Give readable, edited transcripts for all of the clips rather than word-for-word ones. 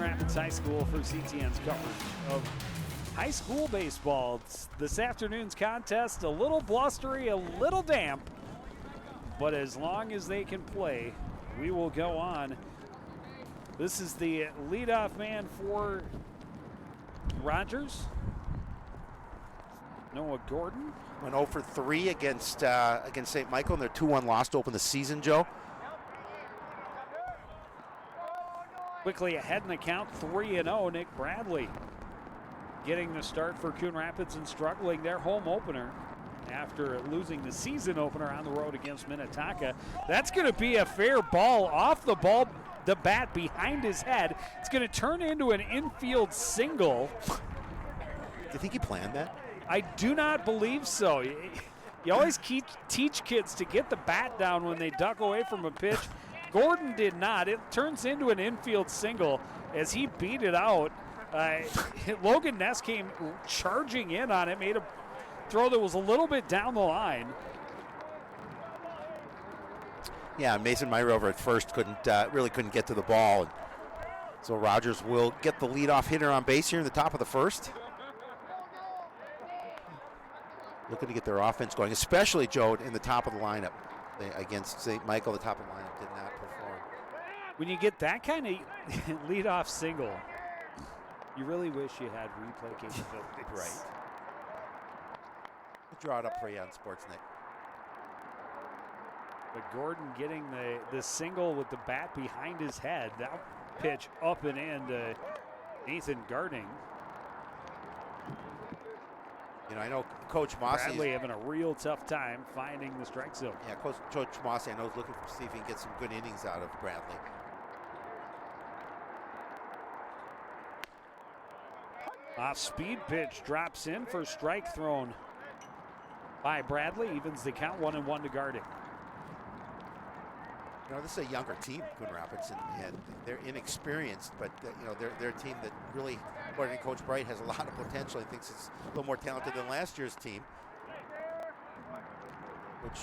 Rapids High School for CTN's coverage of high school baseball. It's this afternoon's contest, a little blustery, a little damp, but as long as they can play, we will go on. This is the leadoff man for Rogers. Noah Gordon. Went 0 for 3 against St. Michael in their 2-1 loss to open the season, Joe. Quickly ahead in the count, 3-0. Nick Bradley getting the start for Coon Rapids and struggling their home opener after losing the season opener on the road against Minnetonka. That's going to be a fair ball off the bat behind his head. It's going to turn into an infield single. Do you think he planned that? I do not believe so. You always teach kids to get the bat down when they duck away from a pitch. Gordon did not. It turns into an infield single as he beat it out. Logan Ness came charging in on it, made a throw that was a little bit down the line. Yeah, Mason Myrover at first really couldn't get to the ball. So Rogers will get the leadoff hitter on base here in the top of the first. Looking to get their offense going, especially, Joe, in the top of the lineup. Against St. Michael, the top of the lineup did not perform. When you get that kind of leadoff single, you really wish you had replay capabilities. Right. We'll draw it up for you on Sportsnet. But Gordon getting the single with the bat behind his head. That pitch up and in to Nathan Garding. You know, I know Coach Mossy. Bradley having a real tough time finding the strike zone. Yeah, Coach Mossy, I know, is looking to see if he can get some good innings out of Bradley. Off speed pitch drops in for strike thrown by Bradley. Evens the count, 1-1 to Garding. You know, this is a younger team, Coon Rapids, and they're inexperienced, but they're a team that really, according to Coach Bright, has a lot of potential. He thinks it's a little more talented than last year's team, which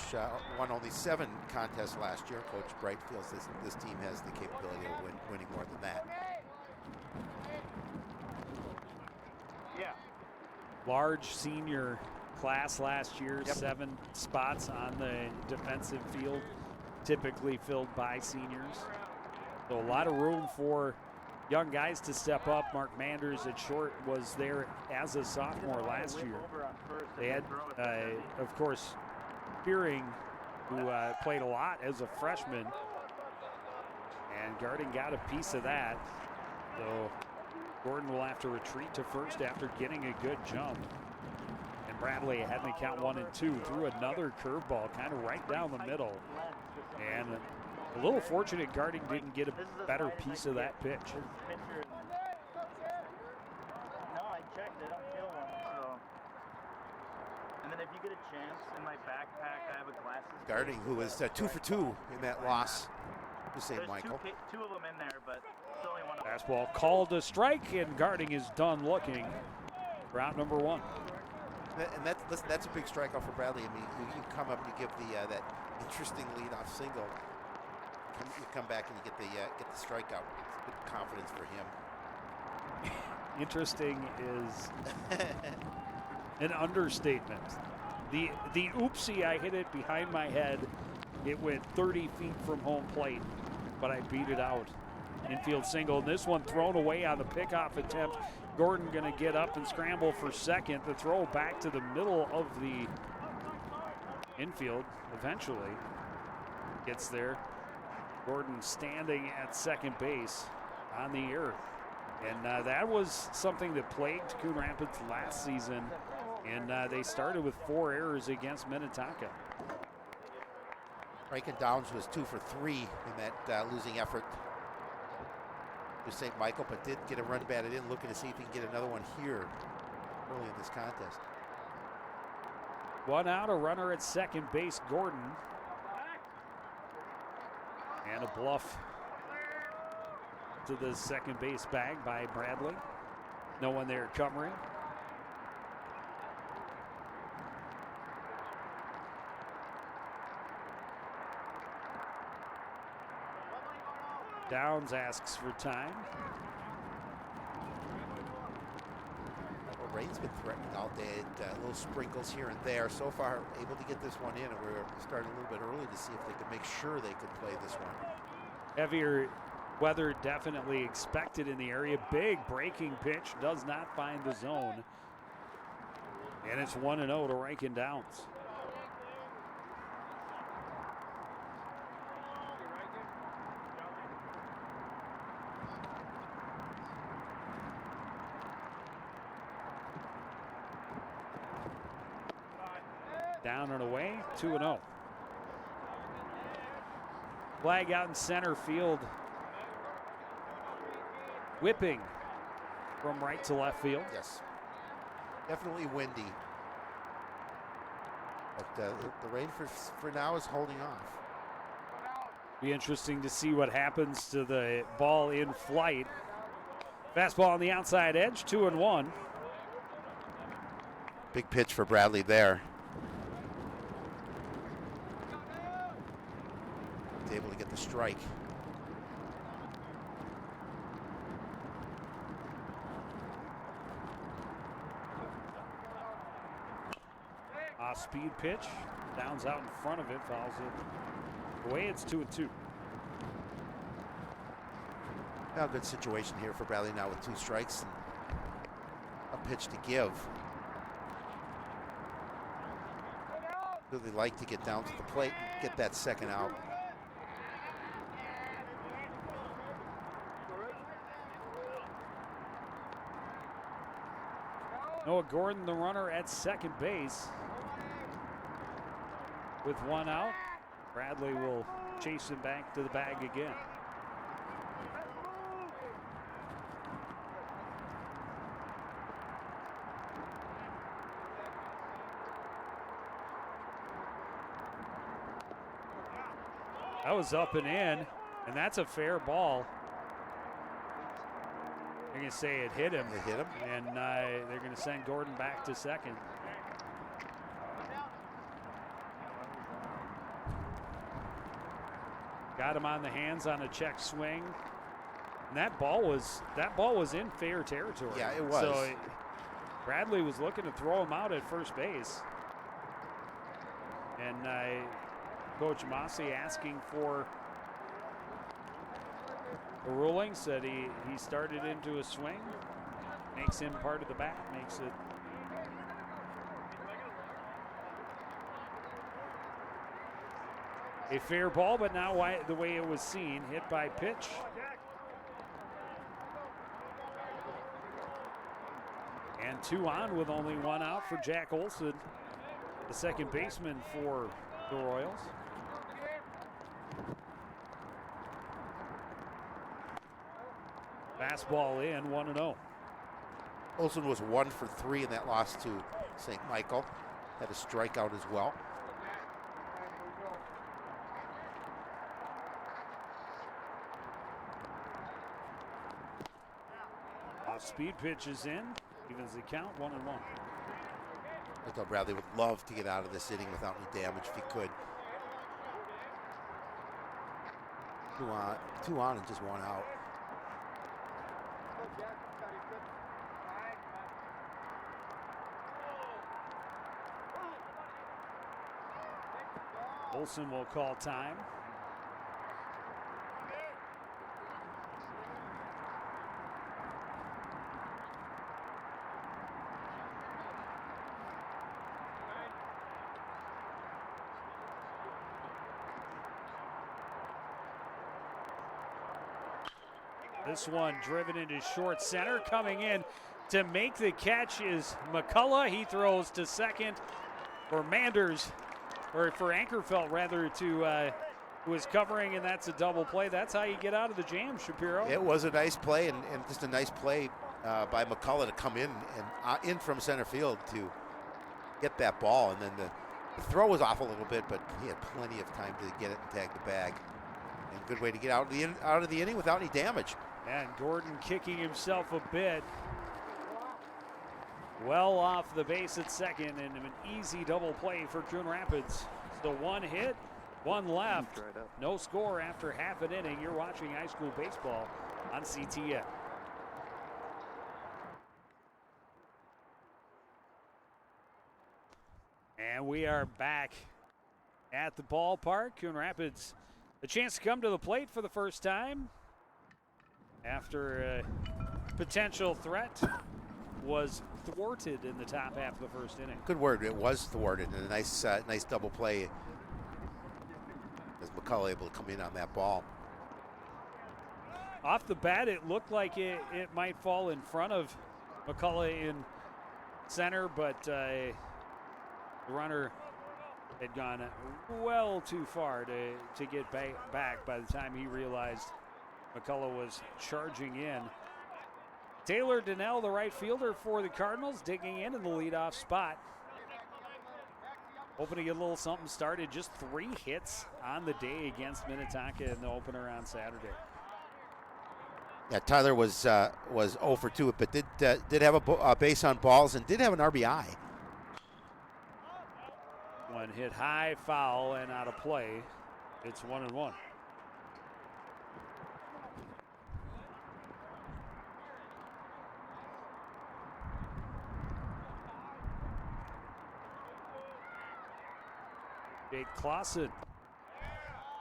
won only 7 contests last year. Coach Bright feels this team has the capability of winning more than that. Yeah. Large senior class last year, 7 spots on the defensive field, typically filled by seniors. So a lot of room for young guys to step up. Mark Manders at short was there as a sophomore last year. They had, of course, Fearing, who played a lot as a freshman. And Garding got a piece of that. So Gordon will have to retreat to first after getting a good jump. And Bradley had the count 1-2, threw another curveball kind of right down the middle. And a little fortunate Garding didn't get a better piece of that pitch. No, I checked. I don't feel one. So. And then if you get a chance, in my backpack, I have a glasses. Garding, who was 2 for 2 in that loss to St. Michael. Two of them in there, but it's only one of them. Fastball called a strike, and Garding is done looking for out number 1. And that's a big strikeout for Bradley. I mean, you come up and you give that interesting leadoff single. You come back and you get the strikeout. It's good confidence for him. Interesting is an understatement. The oopsie, I hit it behind my head. It went 30 feet from home plate, but I beat it out. Infield single, and this one thrown away on the pickoff attempt. Gordon going to get up and scramble for second. The throw back to the middle of the infield eventually gets there. Gordon standing at second base on the earth. And that was something that plagued Coon Rapids last season. And they started with 4 errors against Minnetonka. Rankin Downs was 2 for 3 in that losing effort to St. Michael, but did get a run batted in, looking to see if he can get another one here early in this contest. 1 out, a runner at second base, Gordon. And a bluff to the second base bag by Bradley. No one there covering. Downs asks for time. rain's been threatening all day. Little sprinkles here and there. So far, able to get this one in, and we're starting a little bit early to see if they can make sure they could play this one. Heavier weather definitely expected in the area. Big breaking pitch does not find the zone. And it's 1-0 to Rankin Downs. Down and away, 2-0. Flag out in center field. Whipping from right to left field. Yes. Definitely windy. But the rain for now is holding off. Be interesting to see what happens to the ball in flight. Fastball on the outside edge, 2-1. Big pitch for Bradley there. He's able to get the strike. Speed pitch. Downs out in front of it, fouls it away. It's 2-2. Now, good situation here for Bradley now with 2 strikes and a pitch to give. Really like to get down to the plate and get that second out. Noah Gordon, the runner at second base. With 1 out, Bradley will chase him back to the bag again. That was up and in, and that's a fair ball. They're going to say it hit him. It hit him. And they're going to send Gordon back to second. Got him on the hands on a check swing. And that ball was in fair territory. Yeah, it was. So Bradley was looking to throw him out at first base. And Coach Massey asking for a ruling, said he started into a swing, makes him part of the bat, makes it a fair ball, but now the way it was seen, hit by pitch. And 2 on with only 1 out for Jack Olson, the second baseman for the Royals. Fastball in, 1-0. Olson was 1 for 3 in that loss to St. Michael. Had a strikeout as well. Speed pitch is in, evens the count, 1-1. I thought Bradley would love to get out of this inning without any damage if he could. 2 on and just 1 out. Olson will call time. This one driven into short center. Coming in to make the catch is McCullough. He throws to second for Manders, or for Ankerfeld rather, who is covering, and that's a double play. That's how you get out of the jam, Shapiro. It was a nice play, and just a nice play by McCullough to come in and in from center field to get that ball. And then the throw was off a little bit, but he had plenty of time to get it and tag the bag. And good way to get out of the inning without any damage. And Gordon kicking himself a bit. Well off the base at second, and an easy double play for Coon Rapids. So 1 hit, 1 left. No score after half an inning. You're watching high school baseball on CTN. And we are back at the ballpark. Coon Rapids, a chance to come to the plate for the first time after a potential threat was thwarted in the top half of the first inning. Good word. It was thwarted, and a nice double play as McCullough able to come in on that ball. Off the bat, it looked like it might fall in front of McCullough in center, but the runner had gone well too far to get back by the time he realized McCullough was charging in. Taylor Donnell, the right fielder for the Cardinals, digging in the leadoff spot. Hoping to get a little something started. Just 3 hits on the day against Minnetonka in the opener on Saturday. Yeah, Tyler was 0 for 2, but did have a base on balls and did have an RBI. One hit high, foul, and out of play. It's 1-1. Jake Clausen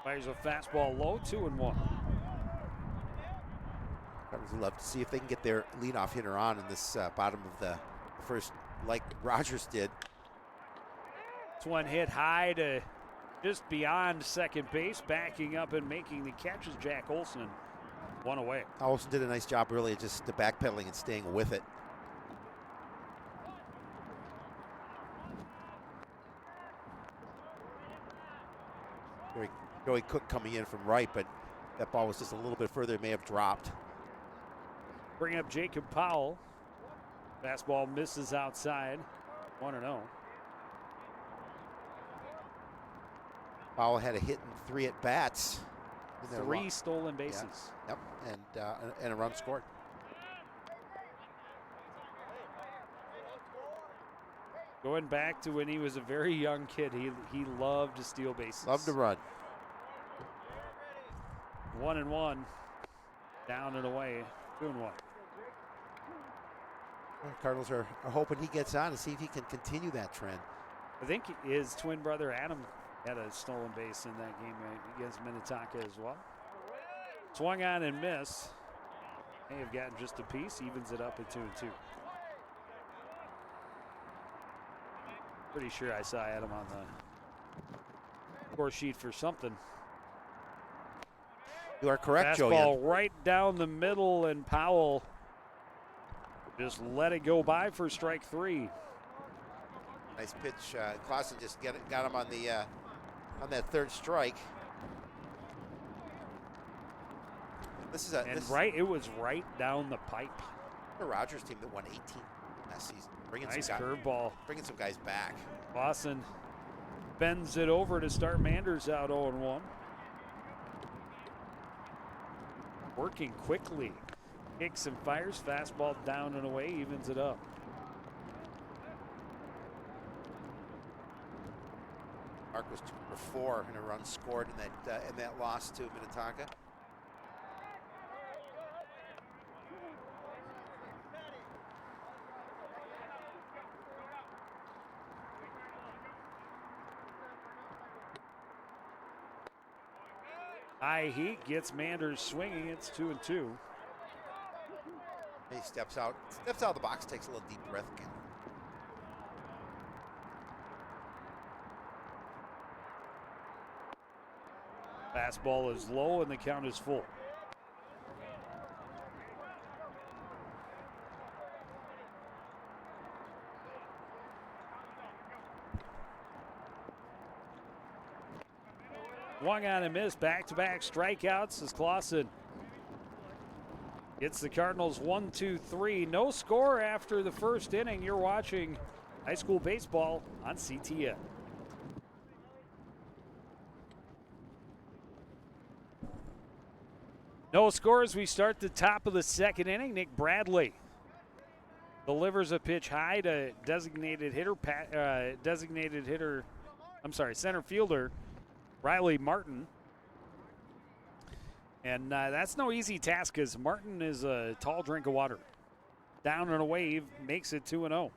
fires a fastball low, 2-1. Cardinals would love to see if they can get their leadoff hitter on in this bottom of the first, like Rogers did. It's one hit high to just beyond second base, backing up and making the catch is Jack Olson. 1 away. Olson did a nice job really just backpedaling and staying with it. Joey Cook coming in from right, but that ball was just a little bit further. It may have dropped. Bring up Jacob Powell. Fastball misses outside. 1-0. Powell had a hit in 3 at bats. 3 stolen bases. Yeah. Yep, and a run scored. Going back to when he was a very young kid, he loved to steal bases. Loved to run. 1-1. Down and away. 2-1. Cardinals are hoping he gets on and see if he can continue that trend. I think his twin brother Adam had a stolen base in that game against Minnetonka as well. Swung on and missed. May have gotten just a piece, evens it up at 2-2. Pretty sure I saw Adam on the score sheet for something. You are correct, Joe. Fastball right down the middle, and Powell just let it go by for strike 3. Nice pitch. Clausen just got him on on that third strike. It was right down the pipe. The Rogers team that won 18 last season. Nice curveball. Bringing some guys back. Clausen bends it over to start Manders out 0-1. Working quickly. Kicks and fires. Fastball down and away. Evens it up. Mark was 2 for 4 in a run scored in that loss to Minnetonka. High heat gets Manders swinging. It's 2-2. He steps out of the box, takes a little deep breath again. Fastball is low and the count is full. Swung on and missed. Back-to-back strikeouts as Clausen gets the Cardinals 1-2-3. No score after the first inning. You're watching high school baseball on CTN. No score as we start the top of the second inning. Nick Bradley delivers a pitch high to center fielder Riley Martin. And that's no easy task because Martin is a tall drink of water. Down and away, makes it 2-0.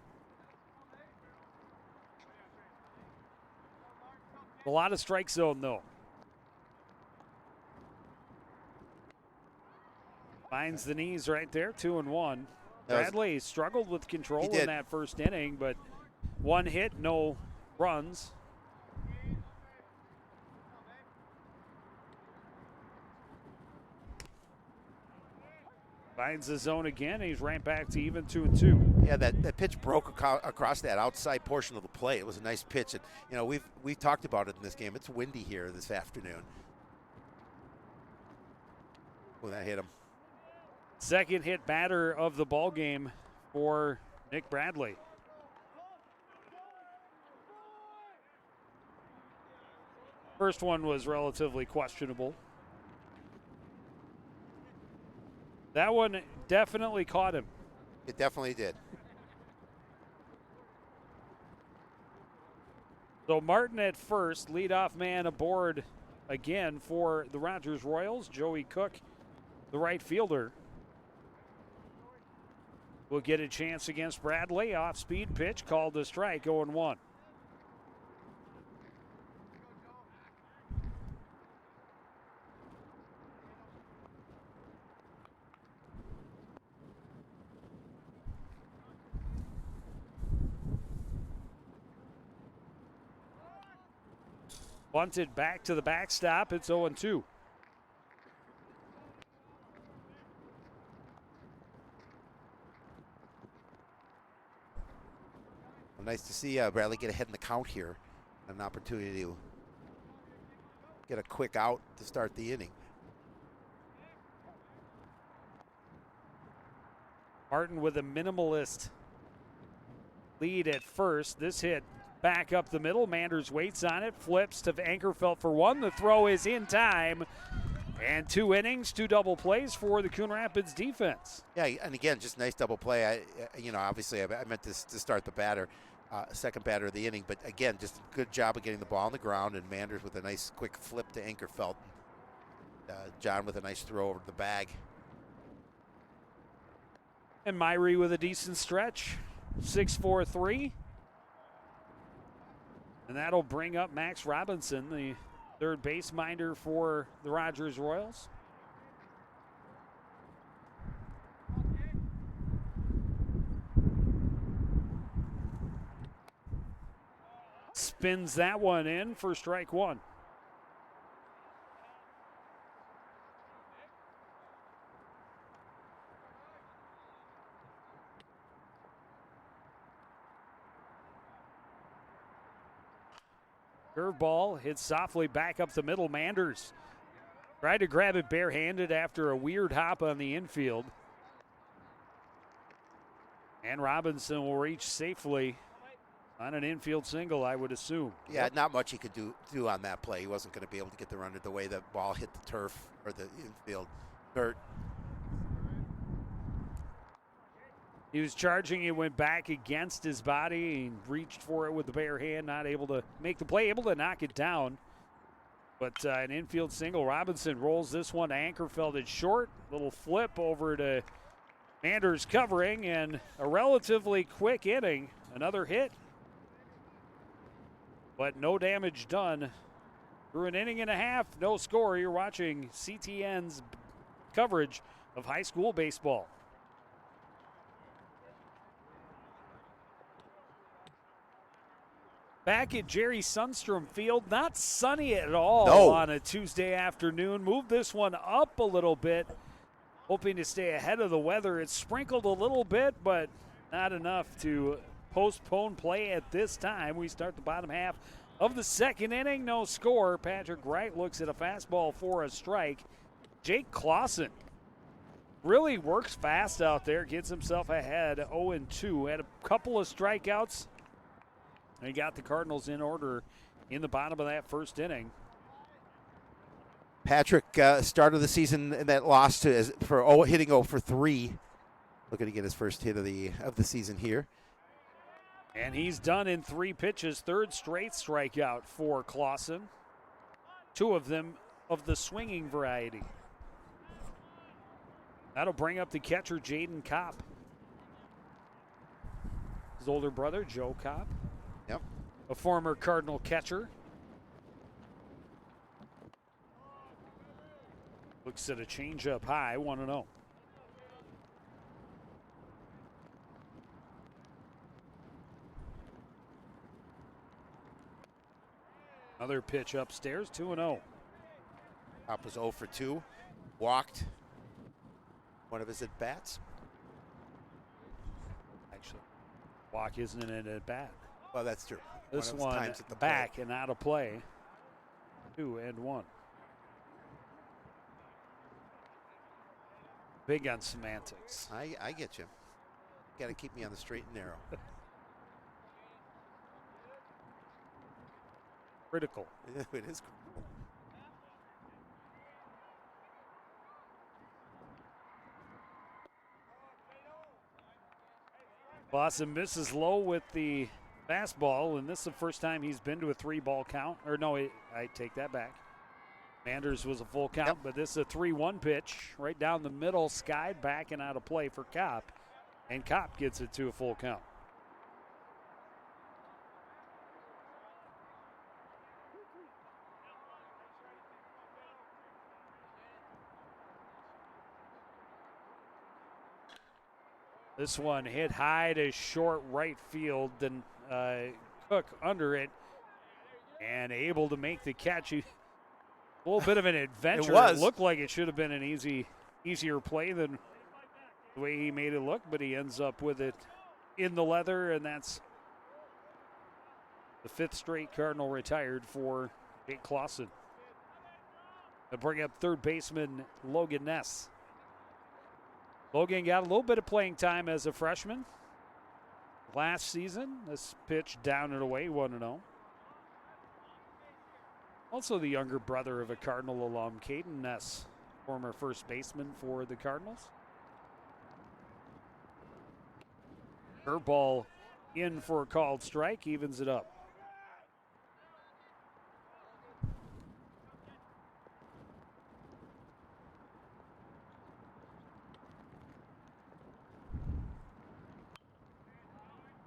A lot of strike zone, though. Finds the knees right there, 2-1. Bradley struggled with control in that first inning, but one hit, no runs. Finds the zone again, and he's right back to even 2-2. Yeah, that pitch broke across that outside portion of the plate. It was a nice pitch, and you know we've talked about it in this game. It's windy here this afternoon. Oh, that hit him. Second hit batter of the ball game for Nick Bradley. First one was relatively questionable. That one definitely caught him. It definitely did. So Martin at first, leadoff man aboard again for the Rogers Royals. Joey Cook, the right fielder, will get a chance against Bradley. Off-speed pitch, called a strike, 0-1. Bunted back to the backstop. It's 0-2. Nice to see Bradley get ahead in the count here. An opportunity to get a quick out to start the inning. Martin with a minimalist lead at first. This hit back up the middle. Manders waits on it, flips to Ankerfeld for one. The throw is in time. And 2 innings, 2 double plays for the Coon Rapids defense. Yeah, and again, just nice double play. Obviously I meant to start the batter, second batter of the inning, but again, just a good job of getting the ball on the ground, and Manders with a nice quick flip to Ankerfeld. John with a nice throw over the bag. And Myrie with a decent stretch, 6-4-3. And that'll bring up Max Robinson, the third base minder for the Rogers Royals. Spins that one in for strike one. Curveball hits softly back up the middle. Manders tried to grab it barehanded after a weird hop on the infield. And Robinson will reach safely on an infield single, I would assume. Yeah, not much he could do on that play. He wasn't going to be able to get the runner the way the ball hit the turf or the infield dirt. He was charging, he went back against his body and reached for it with the bare hand, not able to make the play, able to knock it down. But an infield single. Robinson rolls this one to Ankerfeld at short. Little flip over to Manders covering, and a relatively quick inning. Another hit, but no damage done. Through an inning and a half, no score. You're watching CTN's coverage of high school baseball. Back at Jerry Sundstrom Field, not sunny at all on a Tuesday afternoon. Moved this one up a little bit, hoping to stay ahead of the weather. It sprinkled a little bit, but not enough to postpone play at this time. We start the bottom half of the second inning. No score. Patrick Wright looks at a fastball for a strike. Jake Clausen really works fast out there, gets himself ahead 0-2. Had a couple of strikeouts. He got the Cardinals in order in the bottom of that first inning. Patrick started the season in that loss for hitting 0 for 3. Looking to get his first hit of the season here. And he's done in 3 pitches, third straight strikeout for Clausen. 2 of them of the swinging variety. That'll bring up the catcher, Jaden Kopp. His older brother, Joe Kopp. Yep. A former Cardinal catcher. Looks at a changeup high, 1-0. Another pitch upstairs, 2-0. Top was 0 for 2. Walked one of his at-bats. Actually, walk isn't an at-bat. Well, that's true. This one of his one times at the back plate. and out of play. 2-1. Big on semantics. I get you. Got to keep me on the straight and narrow. Critical. It is. Clausen misses low with the fastball, and this is the first time he's been to a 3-ball count. Or no, I take that back. Manders was a full count, Yep. but this is a 3-1 pitch right down the middle, skied back and out of play for Kopp, and Kopp gets it to a full count. This one hit high to short right field, then Cook under it, and able to make the catch. A little bit of an adventure. It was. It looked like it should have been an easier play than the way he made it look, but he ends up with it in the leather, and that's the 5th straight Cardinal retired for Jake Clausen. They'll bring up third baseman Logan Ness. Logan got a little bit of playing time as a freshman last season. This pitch down and away, 1-0. Also the younger brother of a Cardinal alum, Caden Ness, former first baseman for the Cardinals. Curveball in for a called strike, evens it up.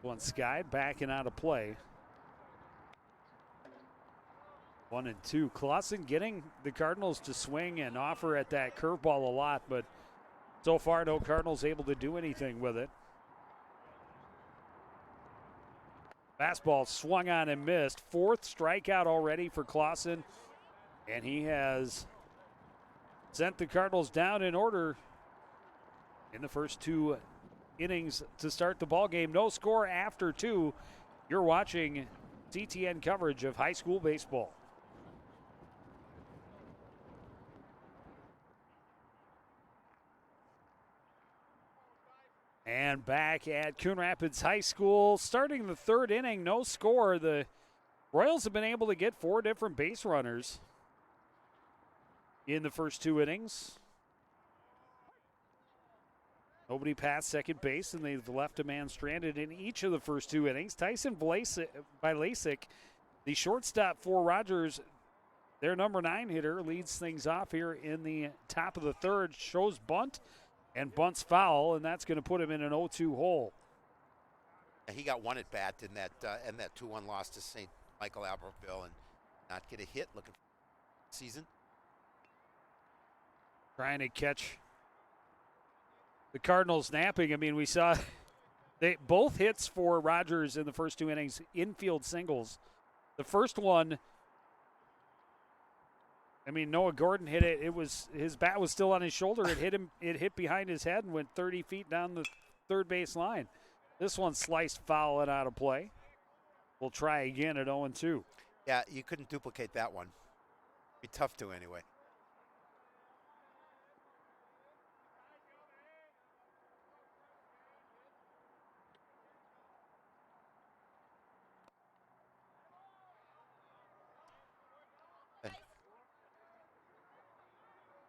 One skied, back and out of play. 1-2. Clausen getting the Cardinals to swing and offer at that curveball a lot, but so far no Cardinals able to do anything with it. Fastball swung on and missed. 4th strikeout already for Clausen, and he has sent the Cardinals down in order in the first 2 innings to start the ball game. No score after 2. You're watching CTN coverage of high school baseball. And back at Coon Rapids High School, starting the 3rd inning, no score. The Royals have been able to get 4 different base runners in the first 2 innings. Nobody past second base, and they've left a man stranded in each of the first 2 innings. Tyson Vlasic, the shortstop for Rogers, their number 9 hitter, leads things off here in the top of the 3rd, shows bunt, and bunts foul, and that's going to put him in an 0-2 hole. He got 1 at bat in that 2-1 loss to St. Michael Albertville and not get a hit. Looking for the season. Trying to catch the Cardinals napping. I mean, we saw both hits for Rogers in the first 2 innings, infield singles. The first one, I mean, Noah Gordon hit it. It was, his bat was still on his shoulder. It hit him. It hit behind his head and went 30 feet down the third base line. This one sliced foul and out of play. We'll try again at 0-2. Yeah, you couldn't duplicate that one. Be tough to anyway.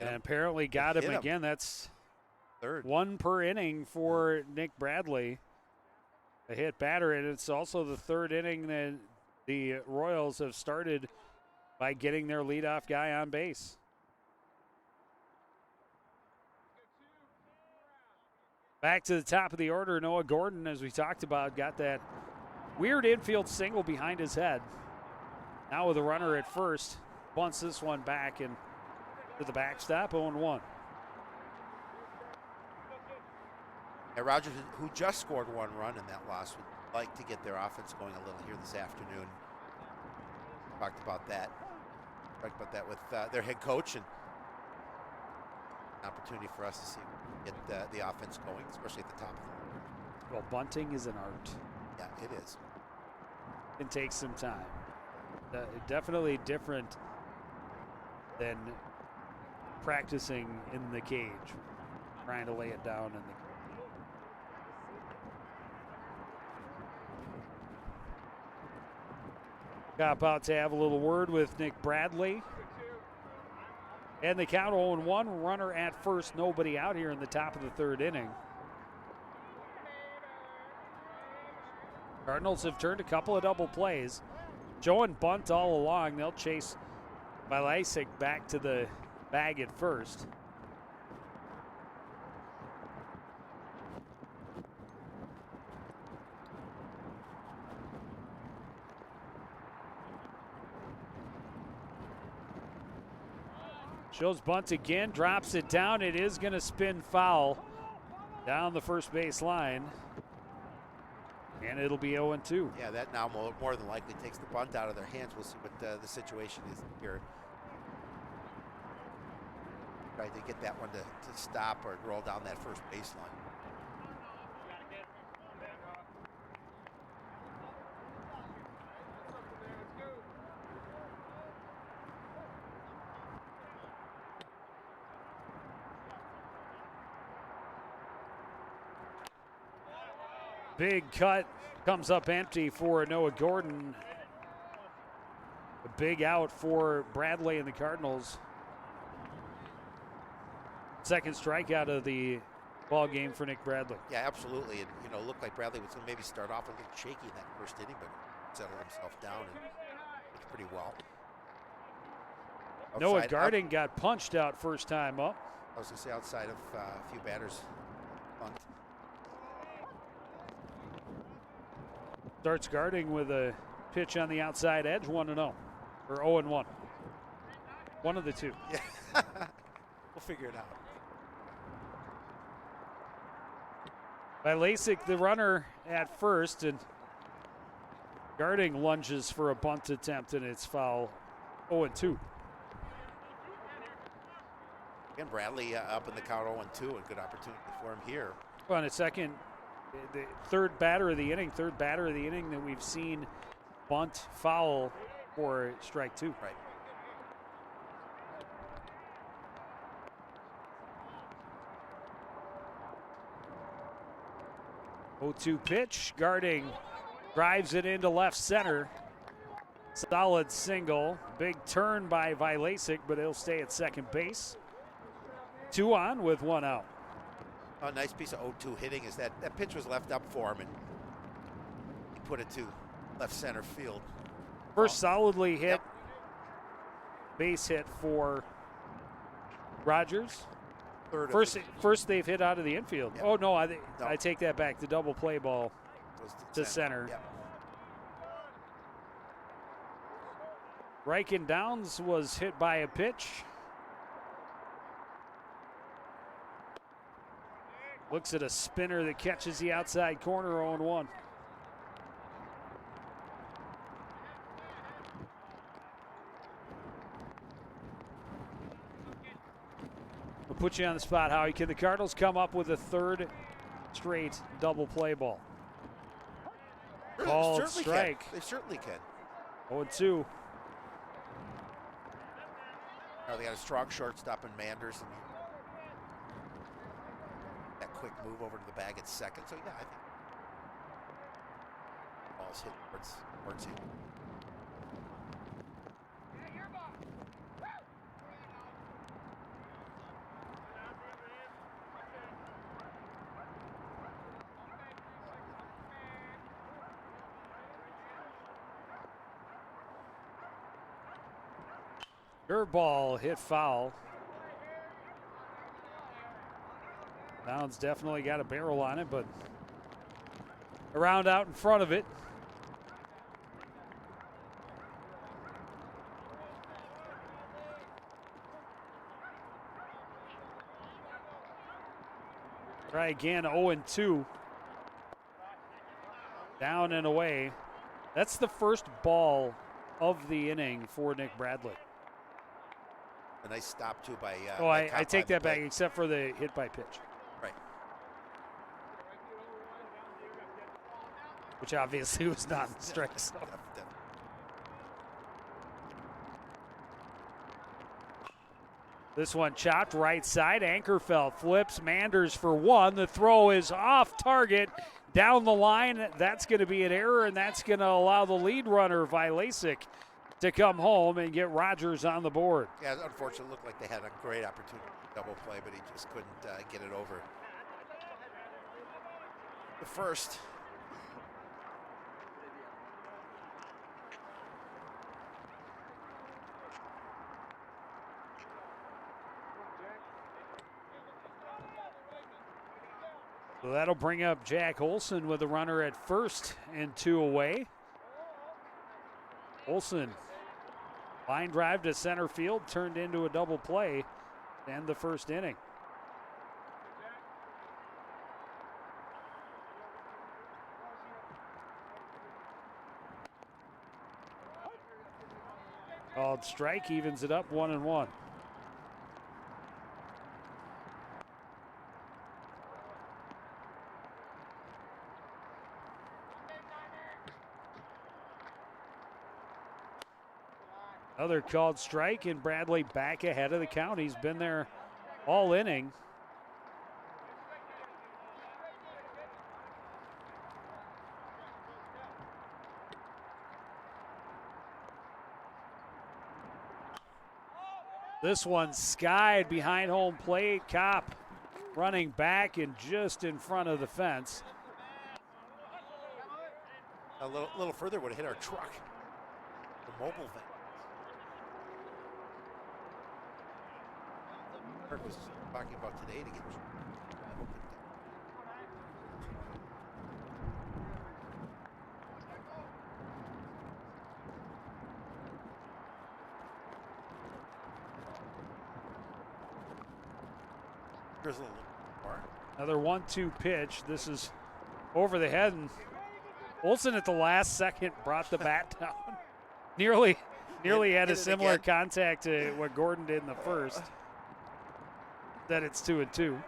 And apparently got him Hit him. again. That's 3rd. 1 per inning for Nick Bradley, a hit batter, and it's also the 3rd inning that the Royals have started by getting their leadoff guy on base. Back to the top of the order, Noah Gordon, as we talked about, got that weird infield single behind his head. Now with a runner at first, bunts this one back, and to the backstop, 0-1. And Rogers, who just scored 1 run in that loss, would like to get their offense going a little here this afternoon. Talked about that with their head coach, and an opportunity for us to see get the offense going, especially at the top of the order. Well, bunting is an art. Yeah, it is. It takes some time. Definitely different than practicing in the cage, trying to lay it down in the cage. About to have a little word with Nick Bradley. And the count 0-1, runner at first, nobody out here in the top of the 3rd inning. Cardinals have turned a couple of double plays. Joe and bunt all along. They'll chase Vilasek back to the bag at first. Shows bunt again, drops it down. It is going to spin foul down the first base line. And it'll be 0-2. Yeah, that now more than likely takes the bunt out of their hands. We'll see what the situation is here. Try to get that one to stop or roll down that first baseline. Big cut comes up empty for Noah Gordon. A big out for Bradley and the Cardinals. Second strikeout of the ball game for Nick Bradley. Yeah, absolutely. And, you know, looked like Bradley was going to maybe start off a little shaky in that first inning, but settled himself down and looked pretty well. Noah Gordon got punched out first time up. I was going to say outside of a few batters. Bunt. Starts guarding with a pitch on the outside edge, 1-0, or 0-1. One of the two. Yeah, we'll figure it out. Vilasek, the runner at first, and Garding lunges for a bunt attempt, and it's foul, 0-2. Again, Bradley up in the count 0-2, a good opportunity for him here. Well, in a second, the third batter of the inning that we've seen bunt foul for strike 2. Right. Oh, 2 pitch. Garding drives it into left center. Solid single. Big turn by Vilasek, but he'll stay at second base. 2 on with 1 out. A nice piece of 0-2 hitting is that pitch was left up for him, and he put it to left center field. First solidly hit base hit for Rogers. First they've hit out of the infield. Yep. Oh, no, I take that back. The double play ball to center. Yep. Reichen Downs was hit by a pitch. Looks at a spinner that catches the outside corner, 0-1. We'll put you on the spot, Howie. Can the Cardinals come up with a third straight double play ball? Called strike. They certainly can. 0-2. Now they got a strong shortstop in Manders, and that quick move over to the bag at second. So yeah, I think ball's hit towards him. Curveball hit foul. Downs definitely got a barrel on it, but around out in front of it. Try again, 0-2. Down and away. That's the first ball of the inning for Nick Bradley. A nice stop, too, by I take that back, except for the hit by pitch. Right. Which obviously was not in the strike zone. This one chopped right side. Ankerfeld flips. Manders for one. The throw is off target. Down the line. That's going to be an error, and that's going to allow the lead runner, Vilasik, to come home and get Rogers on the board. Yeah, unfortunately, it looked like they had a great opportunity to double play, but he just couldn't get it over. The first. So that'll bring up Jack Olson with a runner at first and 2 away. Olson, line drive to center field, turned into a double play to end the first inning. Called strike, evens it up 1-1. Another called strike, and Bradley back ahead of the count. He's been there all inning. This one skied behind home plate. Kopp running back and just in front of the fence. A little further would have hit our truck, the mobile van. Kirk was talking about today to get Here's a little more. Another 1-2 pitch. This is over the head, and Olson at the last second brought the bat down. Nearly had a similar contact to what Gordon did in the first. That it's 2-2.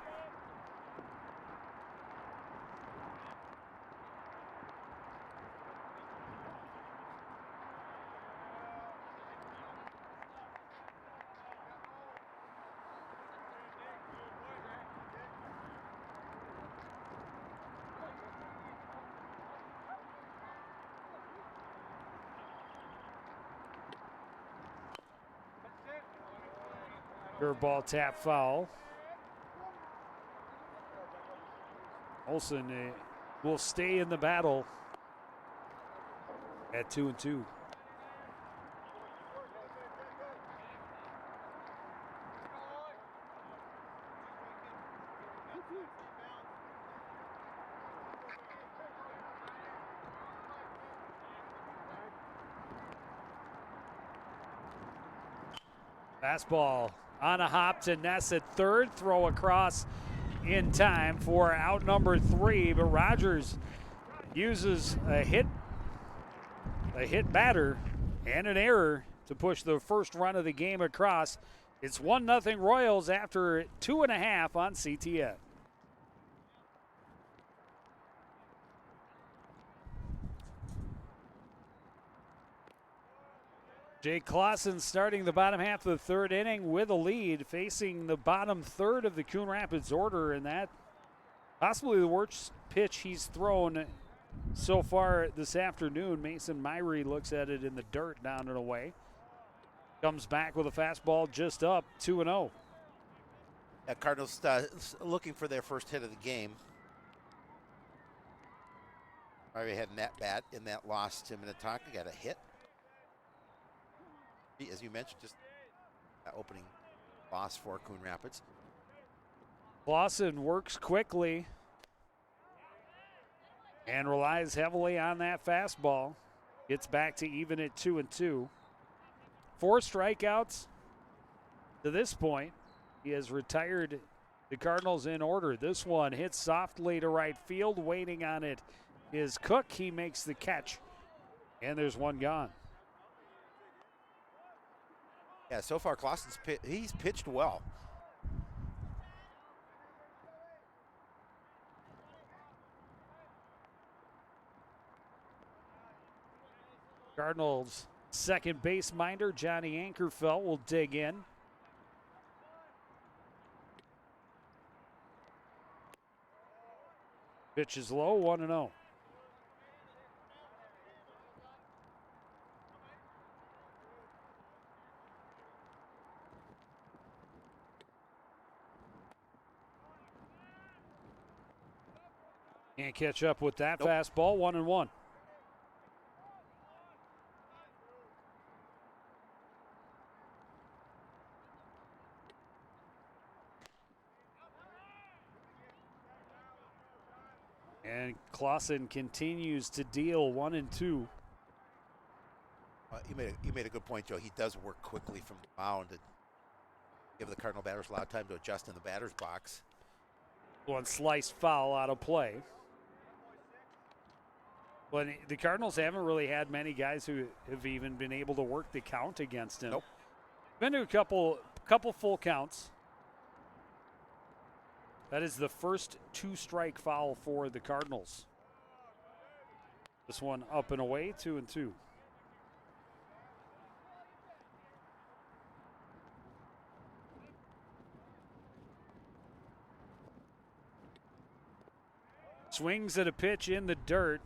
Curveball tap foul. Olson will stay in the battle at 2-2. Fastball on a hop to Ness at third. Throw across in time for out number 3, but Rogers uses a hit batter and an error to push the first run of the game across. It's 1-0 Royals after 2.5 on CTN. Jake Clausen starting the bottom half of the third inning with a lead, facing the bottom third of the Coon Rapids order, and that possibly the worst pitch he's thrown so far this afternoon. Mason Myrie looks at it in the dirt, down and away. Comes back with a fastball just up, 2-0. Cardinals looking for their first hit of the game. Myrie had an at-bat in that loss to Minnetonka, got a hit. As you mentioned, just opening loss for Coon Rapids. Clausen works quickly and relies heavily on that fastball. Gets back to even at 2-2. 4 strikeouts to this point. He has retired The Cardinals in order. This one hits softly to right field. Waiting on it is Cook. He makes the catch. And there's one gone. Yeah, so far Clausen's he's pitched well. Cardinals second base minder Johnny Ankerfeld will dig in. Pitch is low, 1-0. Can't catch up with that fastball, 1-1. And Clausen continues to deal 1-2. You made a good point, Joe. He does work quickly from the mound and give the Cardinal batters a lot of time to adjust in the batter's box. One sliced foul out of play. But the Cardinals haven't really had many guys who have even been able to work the count against him. Nope. Been to a couple full counts. That is the first 2-strike foul for the Cardinals. This one up and away, 2-2. Swings at a pitch in the dirt.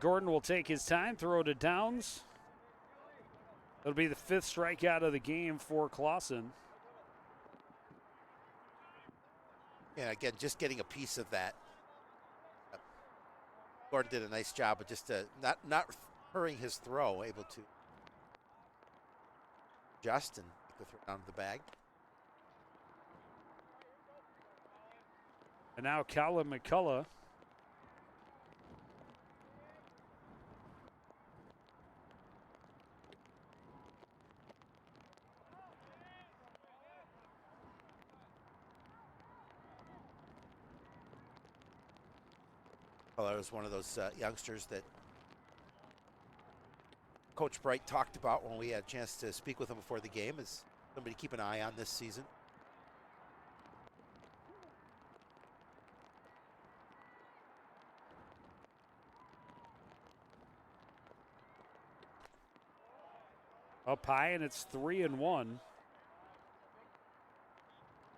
Gordon will take his time, throw to Downs. It'll be the 5th strikeout of the game for Clausen. Yeah, again, just getting a piece of that. Gordon did a nice job of just not hurrying his throw, able to adjust and get the throw down to the bag. And now Callum McCullough. Well, I was one of those youngsters that Coach Bright talked about when we had a chance to speak with him before the game, as somebody to keep an eye on this season. Up high, and it's 3-1.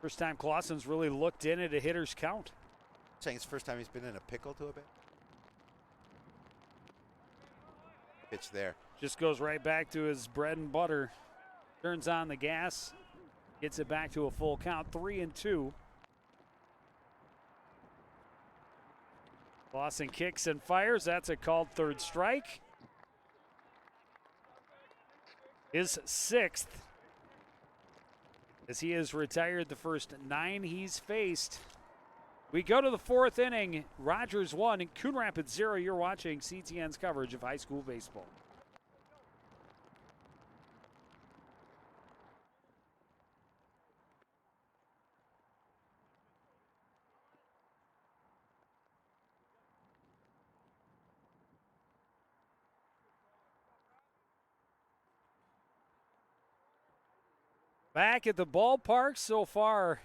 First time Clausen's really looked in at a hitter's count. Saying it's the first time he's been in a pickle to a bit. Pitch there. Just goes right back to his bread and butter. Turns on the gas. Gets it back to a full count. 3-2. Clausen kicks and fires. That's a called third strike. His 6th. As he has retired the first 9 he's faced. We go to the 4th inning. Rogers 1 and Coon Rapids 0. You're watching CTN's coverage of high school baseball. Back at the ballpark so far,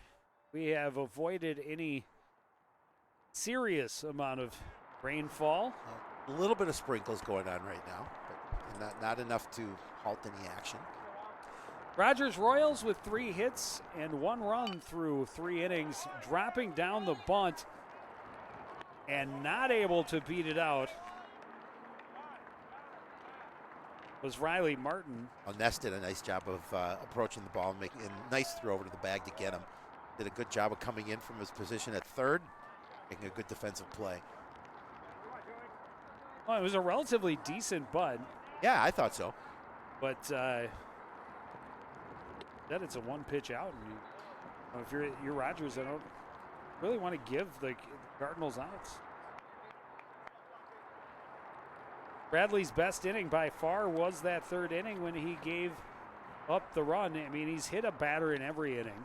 we have avoided any serious amount of rainfall. A little bit of sprinkles going on right now, but not enough to halt any action. Rogers Royals with 3 hits and 1 run through 3 innings, dropping down the bunt and not able to beat it out was Riley Martin. Well, Ness did a nice job of approaching the ball and making a nice throw over to the bag to get him. Did a good job of coming in from his position at third, making a good defensive play. Well, it was a relatively decent bunt. Yeah, I thought so. But then it's a 1-pitch out. And if you're Rogers, I don't really want to give the Cardinals outs. Bradley's best inning by far was that 3rd inning when he gave up the run. I mean, he's hit a batter in every inning.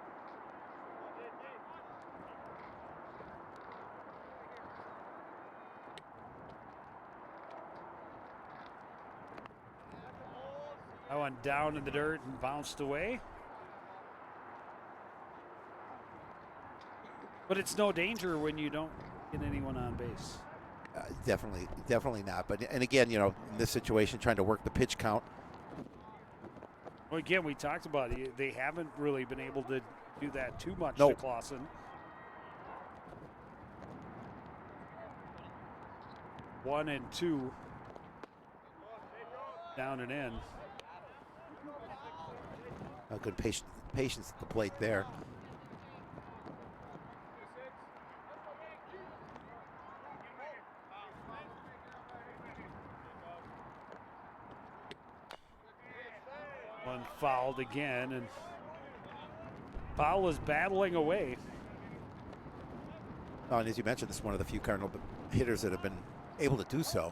I went down in the dirt and bounced away. But it's no danger when you don't get anyone on base. Definitely not. But and again, in this situation, trying to work the pitch count. Well, again, we talked about it. They haven't really been able to do that too much No. to Clausen. 1-2. Down and in. A good patience at the plate there. One fouled again, and Powell is battling away. Oh, and as you mentioned, this is one of the few Cardinal hitters that have been able to do so.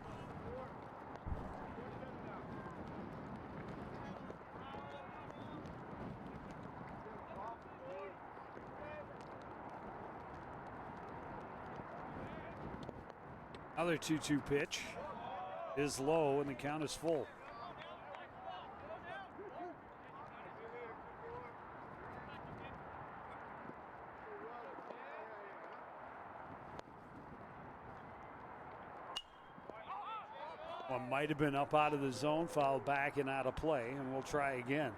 Another 2-2 pitch is low, and the count is full. One might have been up out of the zone, fouled back and out of play, and we'll try again.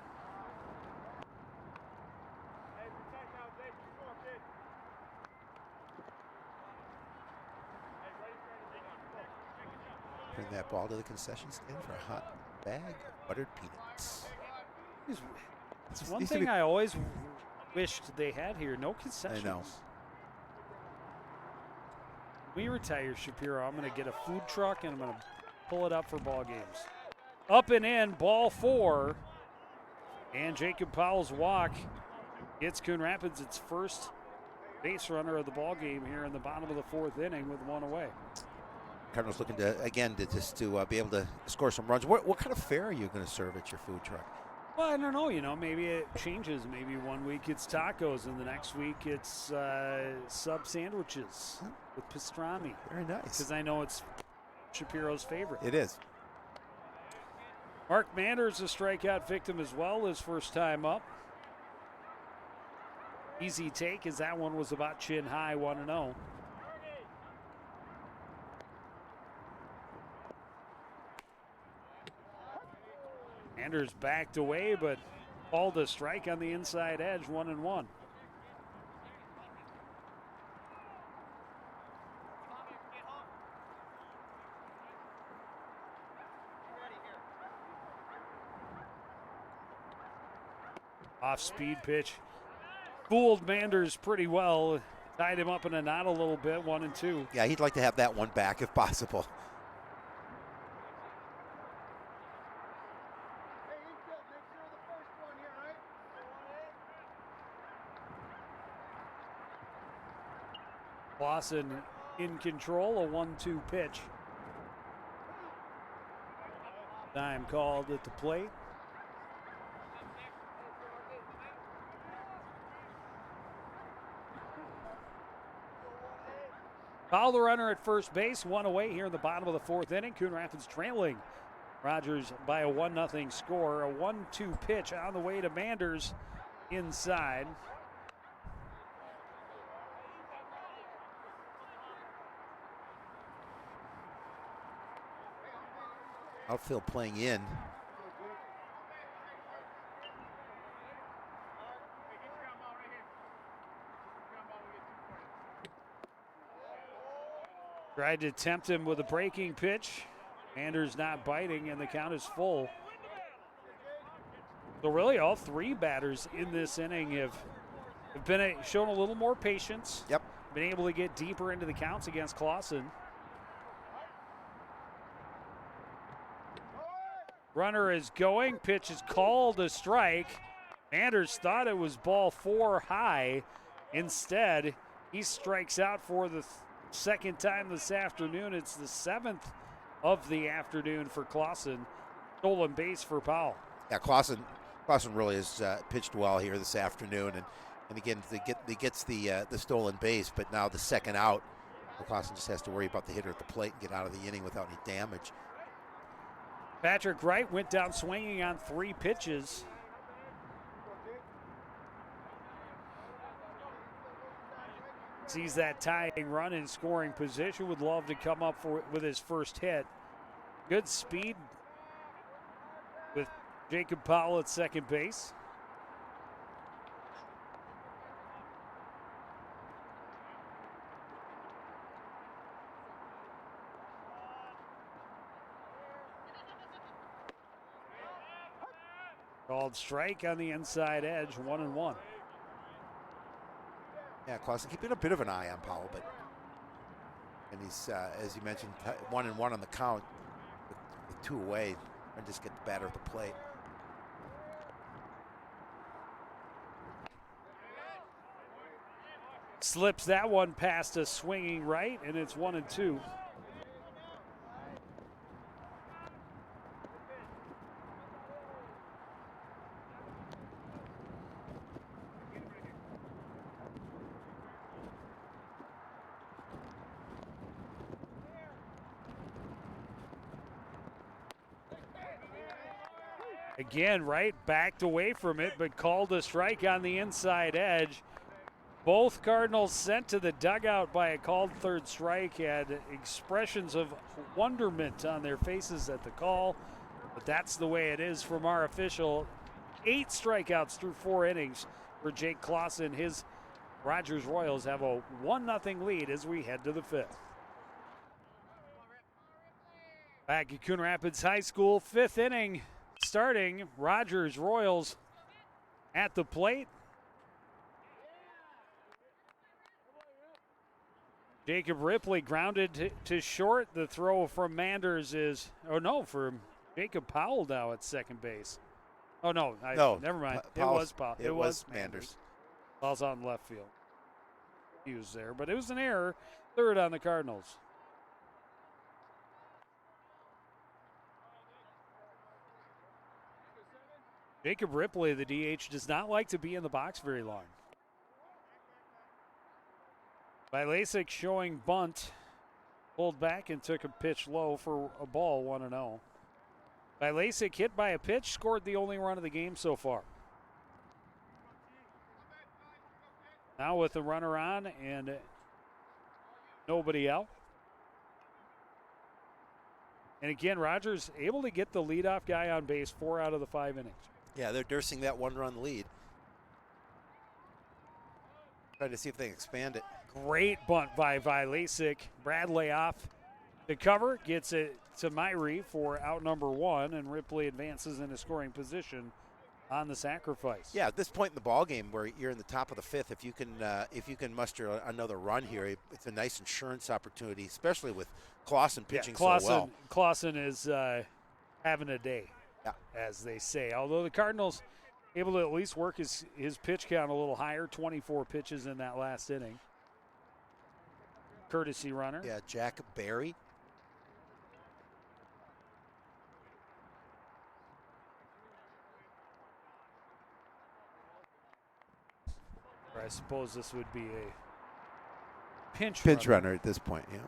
Bring that ball to the concession stand for a hot bag of buttered peanuts. It's one thing I always wished they had here, no concessions. I know. When we retire, Shapiro, I'm going to get a food truck and I'm going to pull it up for ball games. Up and in, ball 4. And Jacob Powell's walk gets Coon Rapids its first base runner of the ball game here in the bottom of the 4th inning with one away. Cardinals looking to be able to score some runs. What kind of fare are you going to serve at your food truck? Well, I don't know. Maybe it changes. Maybe one week it's tacos, and the next week it's sub sandwiches with pastrami. Very nice. Because I know it's Shapiro's favorite. It is. Mark Manders, a strikeout victim as well, his first time up. Easy take, as that one was about chin high, 1-0. Manders backed away, but called a strike on the inside edge, 1-1. Off-speed pitch. Fooled Manders pretty well. Tied him up in a knot a little bit, 1-2. Yeah, he'd like to have that one back if possible. Clausen in control, a 1-2 pitch. Time called at the plate. Foul the runner at first base, one away here in the bottom of the 4th inning. Coon Rapids trailing Rogers by a 1-0 score. A 1-2 pitch on the way to Manders inside. Outfield playing in. Tried to tempt him with a breaking pitch. Manders not biting, and the count is full. So really all 3 batters in this inning have shown a little more patience. Yep. Been able to get deeper into the counts against Clausen. Runner is going. Pitch is called a strike. Manders thought it was ball 4 high. Instead, he strikes out for the second time this afternoon. It's the 7th of the afternoon for Clausen. Stolen base for Powell. Yeah, Clausen really has pitched well here this afternoon, and again he gets the stolen base, but now the second out, Clausen just has to worry about the hitter at the plate and get out of the inning without any damage. Patrick Wright went down swinging on 3 pitches. Sees that tying run in scoring position. Would love to come up with his first hit. Good speed with Jacob Powell at second base. Called strike on the inside edge, 1-1. Yeah, Clausen keeping a bit of an eye on Powell, and he's, as you mentioned, 1-1 on the count with 2 away, and just get the batter at the plate. Slips that one past a swinging right, and it's 1-2. Again, Wright backed away from it, but called a strike on the inside edge. Both Cardinals sent to the dugout by a called third strike, had expressions of wonderment on their faces at the call, but that's the way it is from our official. 8 strikeouts through 4 innings for Jake Clausen. His Rogers Royals have a 1-0 lead as we head to the 5th. Back at Coon Rapids High School, 5th inning starting. Rogers Royals at the plate. Jacob Ripley grounded to short. The throw from Manders is, from Jacob Powell now at second base. Oh, no, never mind. It was Powell. It was Manders. Ball's out in left field. He was there, but it was an error. Third on the Cardinals. Jacob Ripley, the DH, does not like to be in the box very long. Vilasic showing bunt. Pulled back and took a pitch low for a ball, 1-0. Vilasic hit by a pitch, scored the only run of the game so far. Now with the runner on and nobody out. And again, Rogers able to get the leadoff guy on base 4 out of the 5 innings. Yeah, they're nursing that 1-run lead. Trying to see if they can expand it. Great bunt by Vilasic. Bradley off the cover, gets it to Myrie for out number 1, and Ripley advances into scoring position on the sacrifice. Yeah, at this point in the ball game, where you're in the top of the 5th, if you can muster another run here, it's a nice insurance opportunity, especially with Clausen pitching so well. Clausen is having a day, as they say. Although the Cardinals able to at least work his pitch count a little higher, 24 pitches in that last inning. Courtesy runner. Yeah, Jack Barry. I suppose this would be a pinch runner at this point, yeah.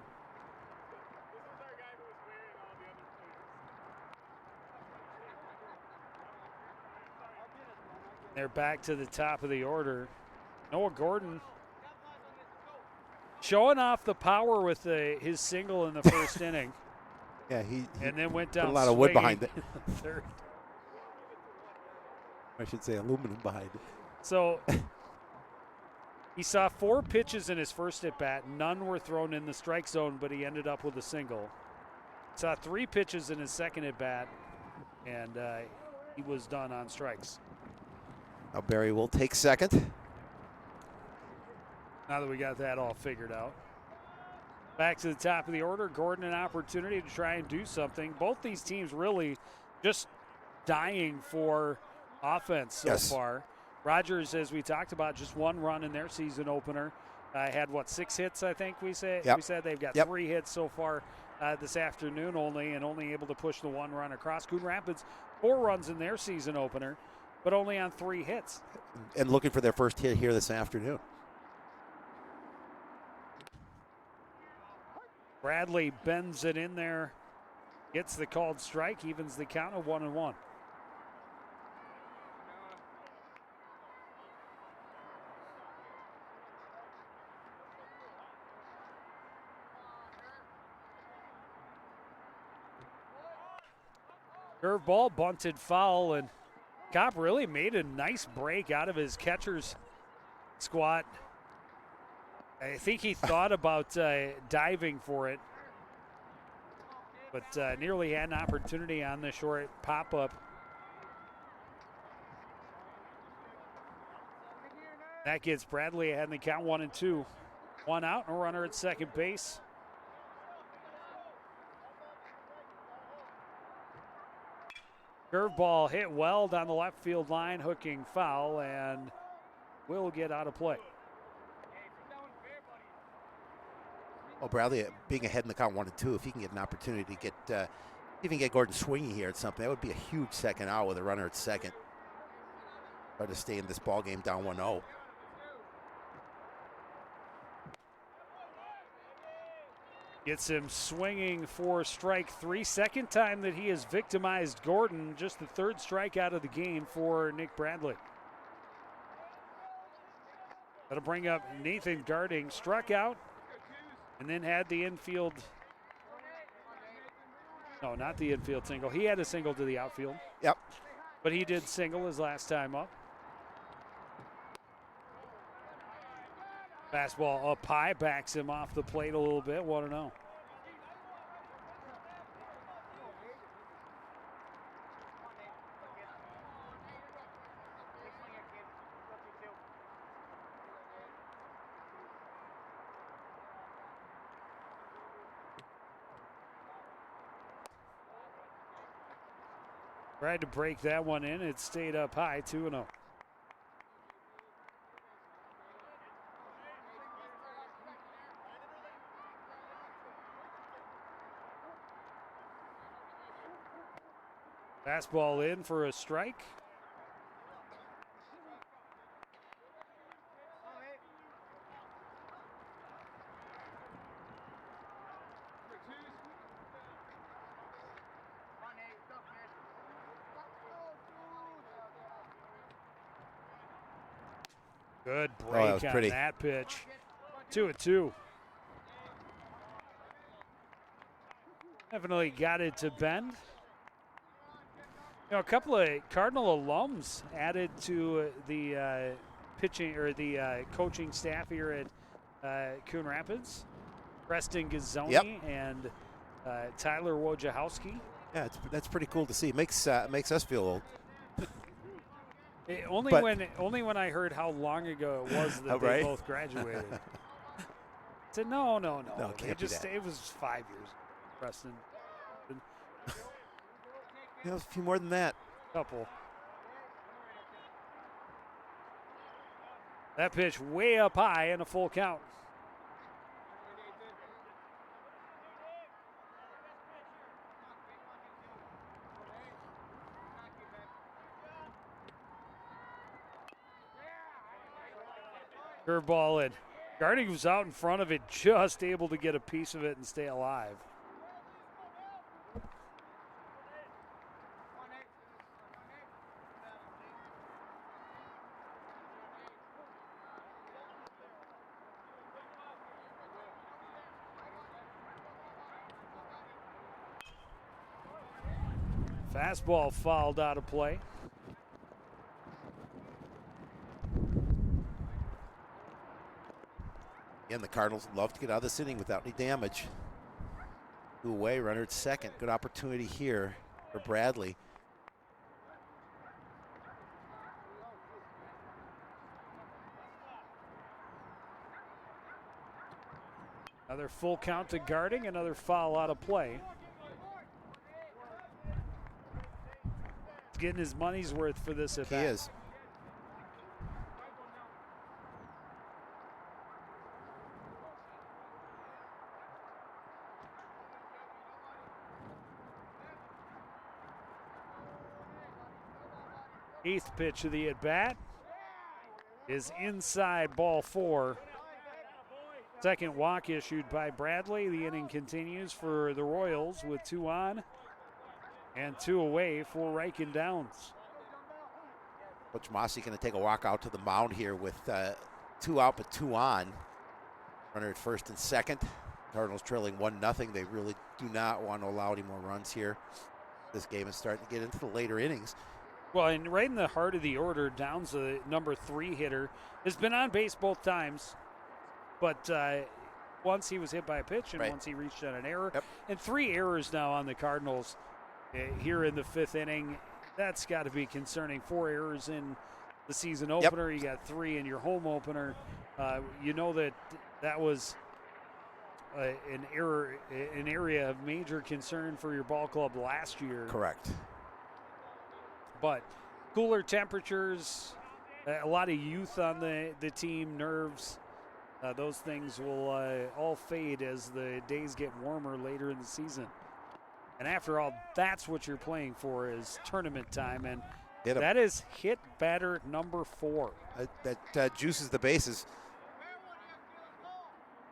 They're back to the top of the order. Noah Gordon showing off the power with his single in the first inning. Yeah, he and then went down put a lot of wood behind it. Third. I should say aluminum behind it. So he saw 4 pitches in his first at bat. None were thrown in the strike zone, but he ended up with a single. Saw 3 pitches in his second at bat, and he was done on strikes. Now Barry will take second. Now that we got that all figured out. Back to the top of the order. Gordon an opportunity to try and do something. Both these teams really just dying for offense so far. Rogers, as we talked about, just 1 run in their season opener. Had, 6 hits, I think we said? Yep. We said they've got 3 hits so far this afternoon only able to push the 1 run across. Coon Rapids, 4 runs in their season opener, but only on 3 hits. And looking for their first hit here this afternoon. Bradley bends it in there Gets the called strike, evens the count of 1-1. Curveball, bunted foul, and Kopp really made a nice break out of his catcher's squat. I think he thought about diving for it, but nearly had an opportunity on the short pop-up. That gets Bradley ahead in the count 1-2. 1 out and a runner at second base. Curveball hit well down the left field line, hooking foul, and will get out of play. Well, Bradley being ahead in the count 1-2, if he can get an opportunity to get even get Gordon swinging here at something, that would be a huge second out with a runner at second. Try to stay in this ball game down 1-0. Gets him swinging for strike 3. Second time that he has victimized Gordon. Just the third strikeout of the game for Nick Bradley. That'll bring up Nathan Garding. Struck out and then had the infield. No, not the infield single. He had a single to the outfield. Yep. But he did single his last time up. Fastball up high, backs him off the plate a little bit. 1-0. Tried to break that one in. It stayed up high, 2-0. Fastball in for a strike. Good break on that pitch. 2-2. Definitely got it to bend. You know, a couple of Cardinal alums added to the pitching or the coaching staff here at Coon Rapids. Preston Gazzoni and Tyler Wojciechowski. Yeah, that's pretty cool to see. It makes us feel old. Only when I heard how long ago it was that they both graduated. I said no. It can't be that. It was 5 years. Preston. Yeah, it was a few more than that. Couple. That pitch way up high and a full count. Curveball in. Garding was out in front of it, just able to get a piece of it and stay alive. Fastball fouled out of play. Again, the Cardinals love to get out of this inning without any damage. 2 away, runner at second. Good opportunity here for Bradley. Another full count to Garding, another foul out of play. He's getting his money's worth for this at bat. He is. Eighth pitch of the at-bat is inside, ball 4. Second walk issued by Bradley. The inning continues for the Royals with 2 on and 2 away for Riken Downs. Coach Mossy going to take a walk out to the mound here with 2 out but 2 on. Runner at first and second. Cardinals trailing 1-0. They really do not want to allow any more runs here. This game is starting to get into the later innings. Well, and right in the heart of the order, Downs, the number 3 hitter, has been on base both times. But once he was hit by a pitch and once he reached on an error. Yep. And 3 errors now on the Cardinals here in the 5th inning. That's got to be concerning. 4 errors in the season opener. You got 3 in your home opener. You know that was an area of major concern for your ball club last year. Correct. But cooler temperatures, a lot of youth on the team, nerves. Those things will all fade as the days get warmer later in the season. And after all, that's what you're playing for is tournament time. And that is hit batter number 4. That juices the bases.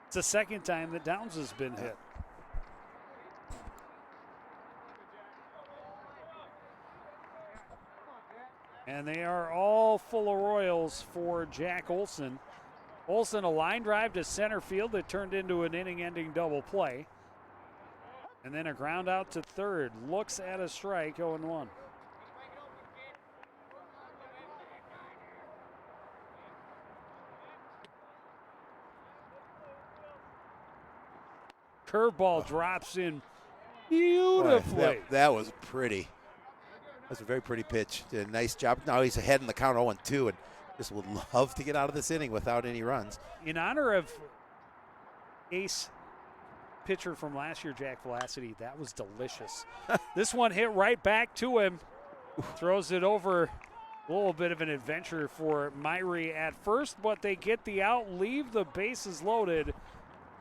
It's the second time that Downs has been hit. And they are all full of Royals for Jack Olson. Olson, a line drive to center field that turned into an inning-ending double play. And then a ground out to third. Looks at a strike, 0-1. Curveball drops in beautifully. Boy, that was pretty. That's a very pretty pitch. Did a nice job. Now he's ahead in the count 0-2 and just would love to get out of this inning without any runs. In honor of ace pitcher from last year, Jack Velocity, that was delicious. This one hit right back to him. Throws it over. A little bit of an adventure for Myrie at first, but they get the out, leave the bases loaded.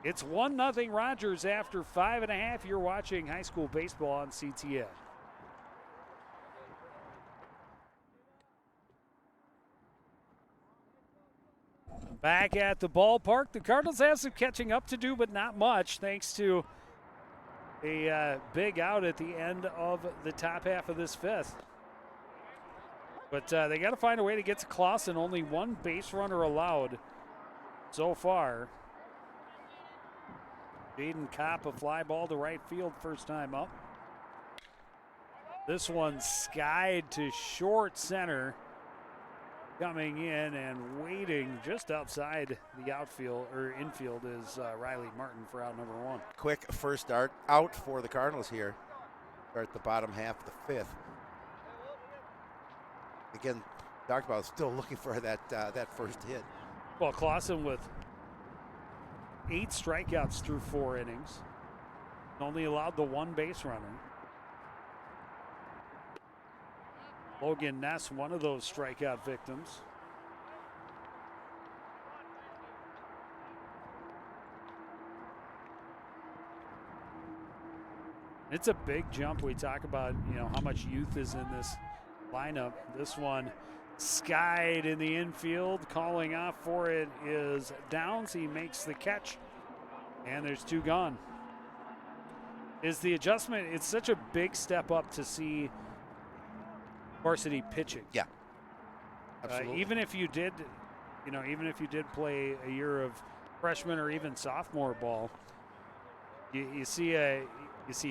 It's 1-0 Rogers after 5.5. You're watching high school baseball on CTN. Back at the ballpark, the Cardinals have some catching up to do, but not much, thanks to a big out at the end of the top half of this 5th. But they got to find a way to get to Clausen. Only 1 base runner allowed so far. Jaden Kopp, a fly ball to right field, first time up. This one skied to short center. Coming in and waiting just outside the outfield or infield is Riley Martin for out number 1. Quick first start out for the Cardinals here. Start the bottom half of the 5th. Again, talked about still looking for that first hit. Well, Clausen with 8 strikeouts through 4 innings. Only allowed the 1 base runner. Logan Ness, one of those strikeout victims. It's a big jump. We talk about, how much youth is in this lineup. This one skied in the infield. Calling off for it is Downs. He makes the catch, and there's 2 gone. Is the adjustment, it's such a big step up to see varsity pitching. Yeah, absolutely. Even if you did play a year of freshman or even sophomore ball, you see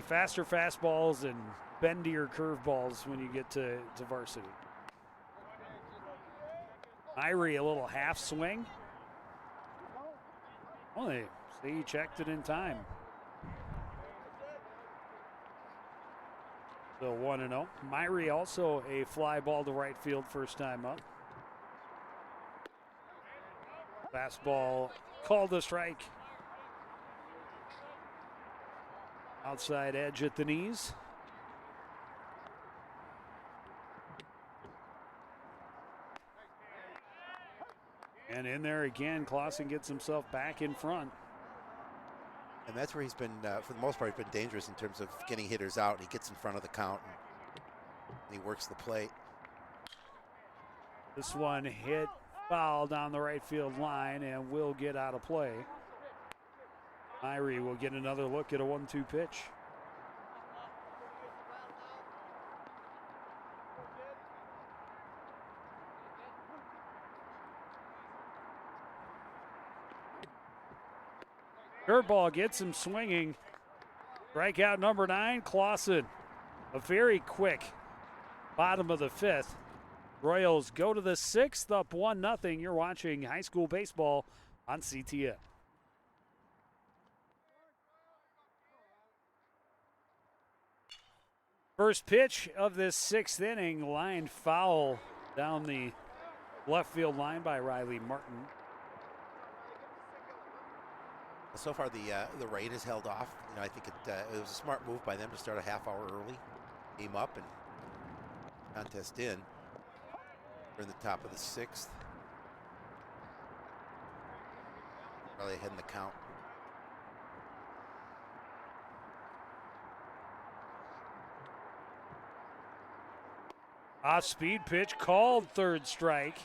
faster fastballs and bendier curveballs when you get to varsity. Myrie, a little half swing. Well, they say he checked it in time. So 1-0. Myrie also a fly ball to right field first time up. Fastball called a strike. Outside edge at the knees. And in there again, Clausen gets himself back in front. And that's where he's been, for the most part, he's been dangerous in terms of getting hitters out. He gets in front of the count and he works the plate. This one hit foul down the right field line and will get out of play. Myrie will get another look at a 1-2 pitch. Curveball gets him swinging. Strikeout number 9, Clausen. A very quick bottom of the 5th. Royals go to the 6th, up 1-0. You're watching high school baseball on CTN. First pitch of this 6th inning, lined foul down the left field line by Riley Martin. So far, the rain has held off. I think it was a smart move by them to start a half hour early, game up, and contest in. We're in the top of the 6th. Probably ahead in the count. Off-speed pitch called, third strike.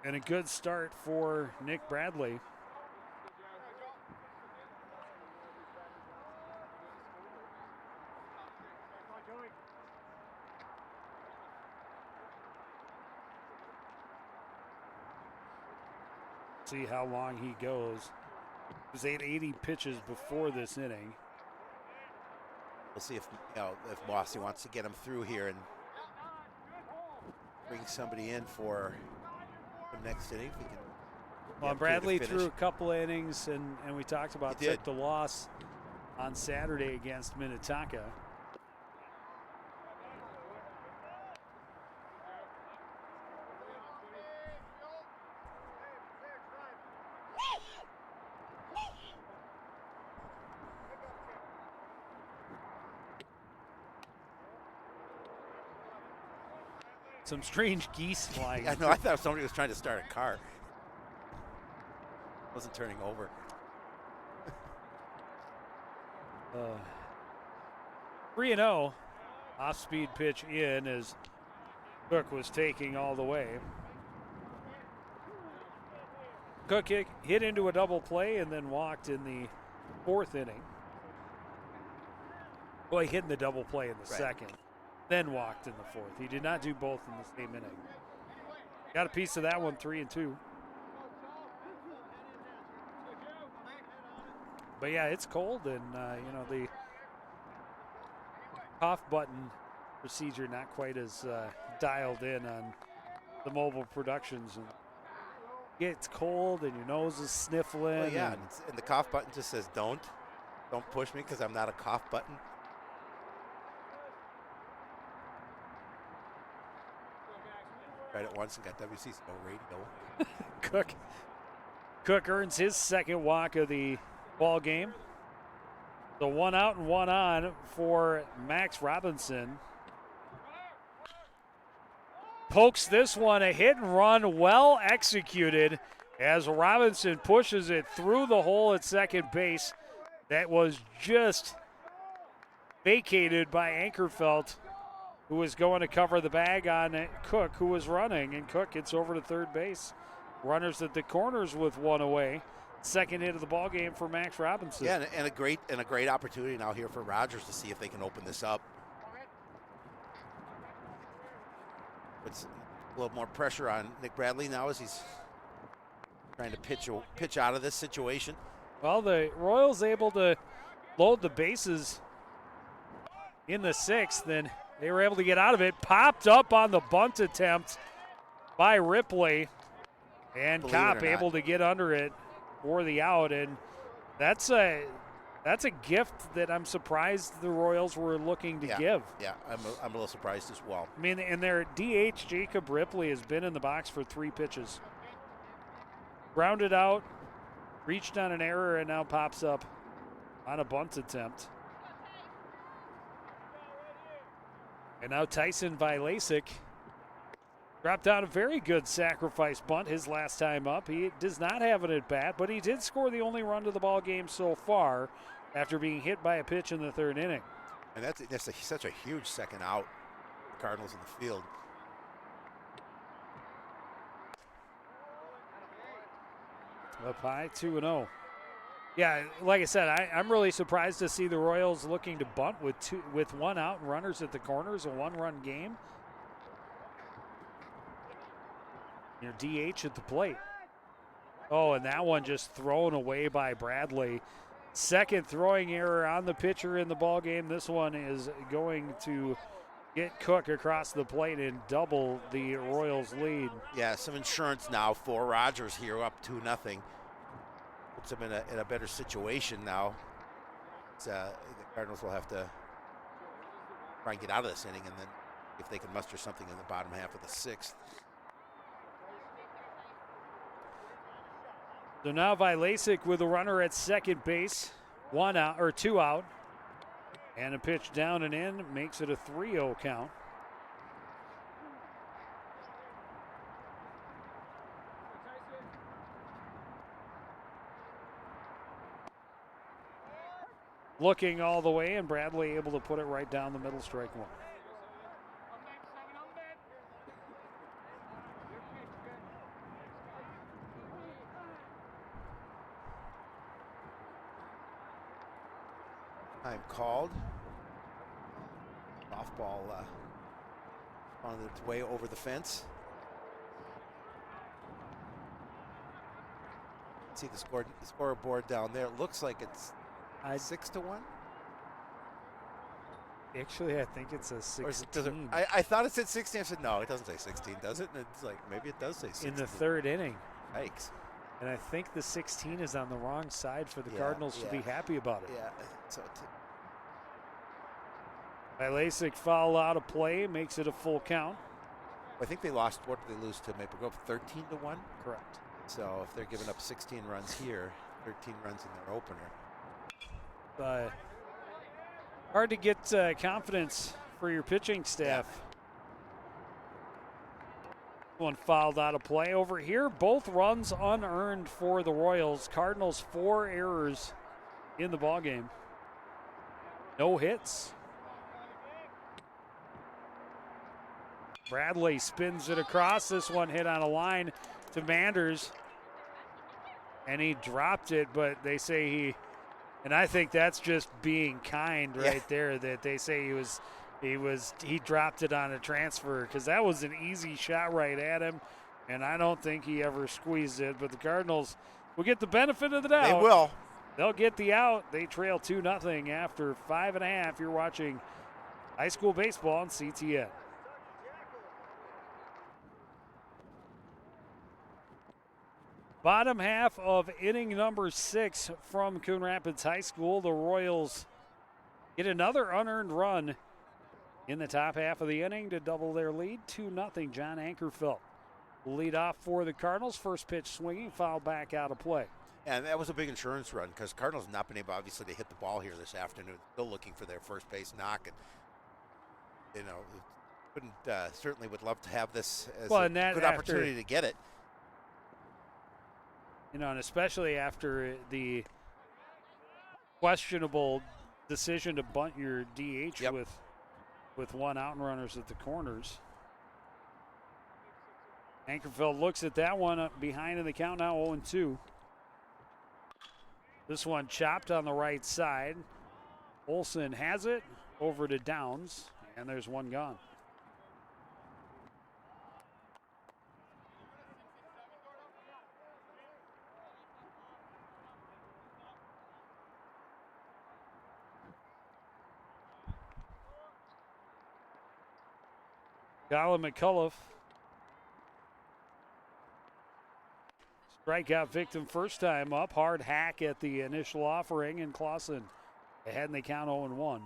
And a good start for Nick Bradley. See how long he goes. It was 80 pitches before this inning. We'll see if Mossy wants to get him through here and bring somebody in for the next inning. If we can. Well, Bradley threw a couple innings, and we talked about took the loss on Saturday against Minnetonka. Some strange geese flying. I know. I thought somebody was trying to start a car. Wasn't turning over. 3-0. Off-speed pitch in as Cook was taking all the way. Cook hit into a double play and then walked in the 4th inning. Well, he hit in the double play in the 2nd. Then walked in the 4th. He did not do both in the same inning. Got a piece of that one, 3-2. But yeah, it's cold, and the cough button procedure not quite as dialed in on the mobile productions. And it's cold, and your nose is sniffling. Well, yeah, and the cough button just says don't push me because I'm not a cough button. Tried it once and got WCCO radio. Cook earns his 2nd walk of the ball game. So 1 out and 1 on for Max Robinson. Pokes this one, a hit and run, well executed as Robinson pushes it through the hole at second base. That was just vacated by Ankerfeld, who was going to cover the bag on Cook, who was running, and Cook gets over to third base. Runners at the corners with 1 away. 2nd hit of the ball game for Max Robinson. Yeah, and a great opportunity now here for Rogers to see if they can open this up. It's a little more pressure on Nick Bradley now as he's trying to pitch out of this situation. Well, the Royals able to load the bases in the 6th, and they were able to get out of it. Popped up on the bunt attempt by Ripley, and Kopp able to get under it for the out, and that's a gift that I'm surprised the Royals were looking to give. Yeah, I'm a little surprised as well. I mean, and their DH, Jacob Ripley, has been in the box for 3 pitches. Grounded out, reached on an error, and now pops up on a bunt attempt. And now Tyson Vilasik dropped down a very good sacrifice bunt his last time up. He does not have an at-bat, but he did score the only run to the ball game so far after being hit by a pitch in the 3rd inning. And that's such a huge 2nd out. The Cardinals in the field. Up high, 2-0. Yeah, like I said, I'm really surprised to see the Royals looking to bunt with one out and runners at the corners, a one-run game. Your DH at the plate. Oh, and that one just thrown away by Bradley. Second throwing error on the pitcher in the ball game. This one is going to get Cook across the plate and double the Royals' lead. Yeah, some insurance now for Rogers here, up 2-0. Puts them in a better situation now. The Cardinals will have to try and get out of this inning, and then if they can muster something in the bottom half of the sixth. So now Vilasic with a runner at second base, 1 out or 2 out, and a pitch down and in makes it a 3-0 count. Looking all the way, and Bradley able to put it right down the middle, strike one. Time called. Off ball on its way over the fence. See the scoreboard down there. It looks like it's 6-1. Actually, I think it's a 16. I thought it said 16. I said, no, it doesn't say 16, does it? And it's like, maybe it does say 16. In the third inning. Yikes. And I think the 16 is on the wrong side for the Cardinals to be happy about it. Yeah. So Vilasic foul out of play, makes it a full count. I think they lost. What did they lose to Maple Grove? 13-1? Correct. So if they're giving up 16 runs here, 13 runs in their opener. Hard to get confidence for your pitching staff. One fouled out of play over here. Both runs unearned for the Royals. Cardinals 4 errors in the ballgame. No hits. Bradley spins it across. This one hit on a line to Manders. And he dropped it, but they say and I think that's just being kind right there, that they say he dropped it on a transfer, because that was an easy shot right at him, and I don't think he ever squeezed it. But the Cardinals will get the benefit of the doubt. They will. They'll get the out. They trail 2-0 after 5.5. You're watching high school baseball on CTN. Bottom half of inning number 6 from Coon Rapids High School. The Royals get another unearned run in the top half of the inning to double their lead. 2-0. John Ankerfeld will lead off for the Cardinals. First pitch swinging, foul back out of play. And that was a big insurance run, because Cardinals have not been able, obviously, to hit the ball here this afternoon. Still looking for their first base knock. And, certainly would love to have this as a good opportunity to get it. And especially after the questionable decision to bunt your DH with 1 out and runners at the corners. Ankerfeld looks at that one up behind in the count, now 0-2. This one chopped on the right side. Olsen has it over to Downs, and there's one gone. Colin McCullough, strikeout victim first time up. Hard hack at the initial offering, and Clausen ahead in the count 0-1.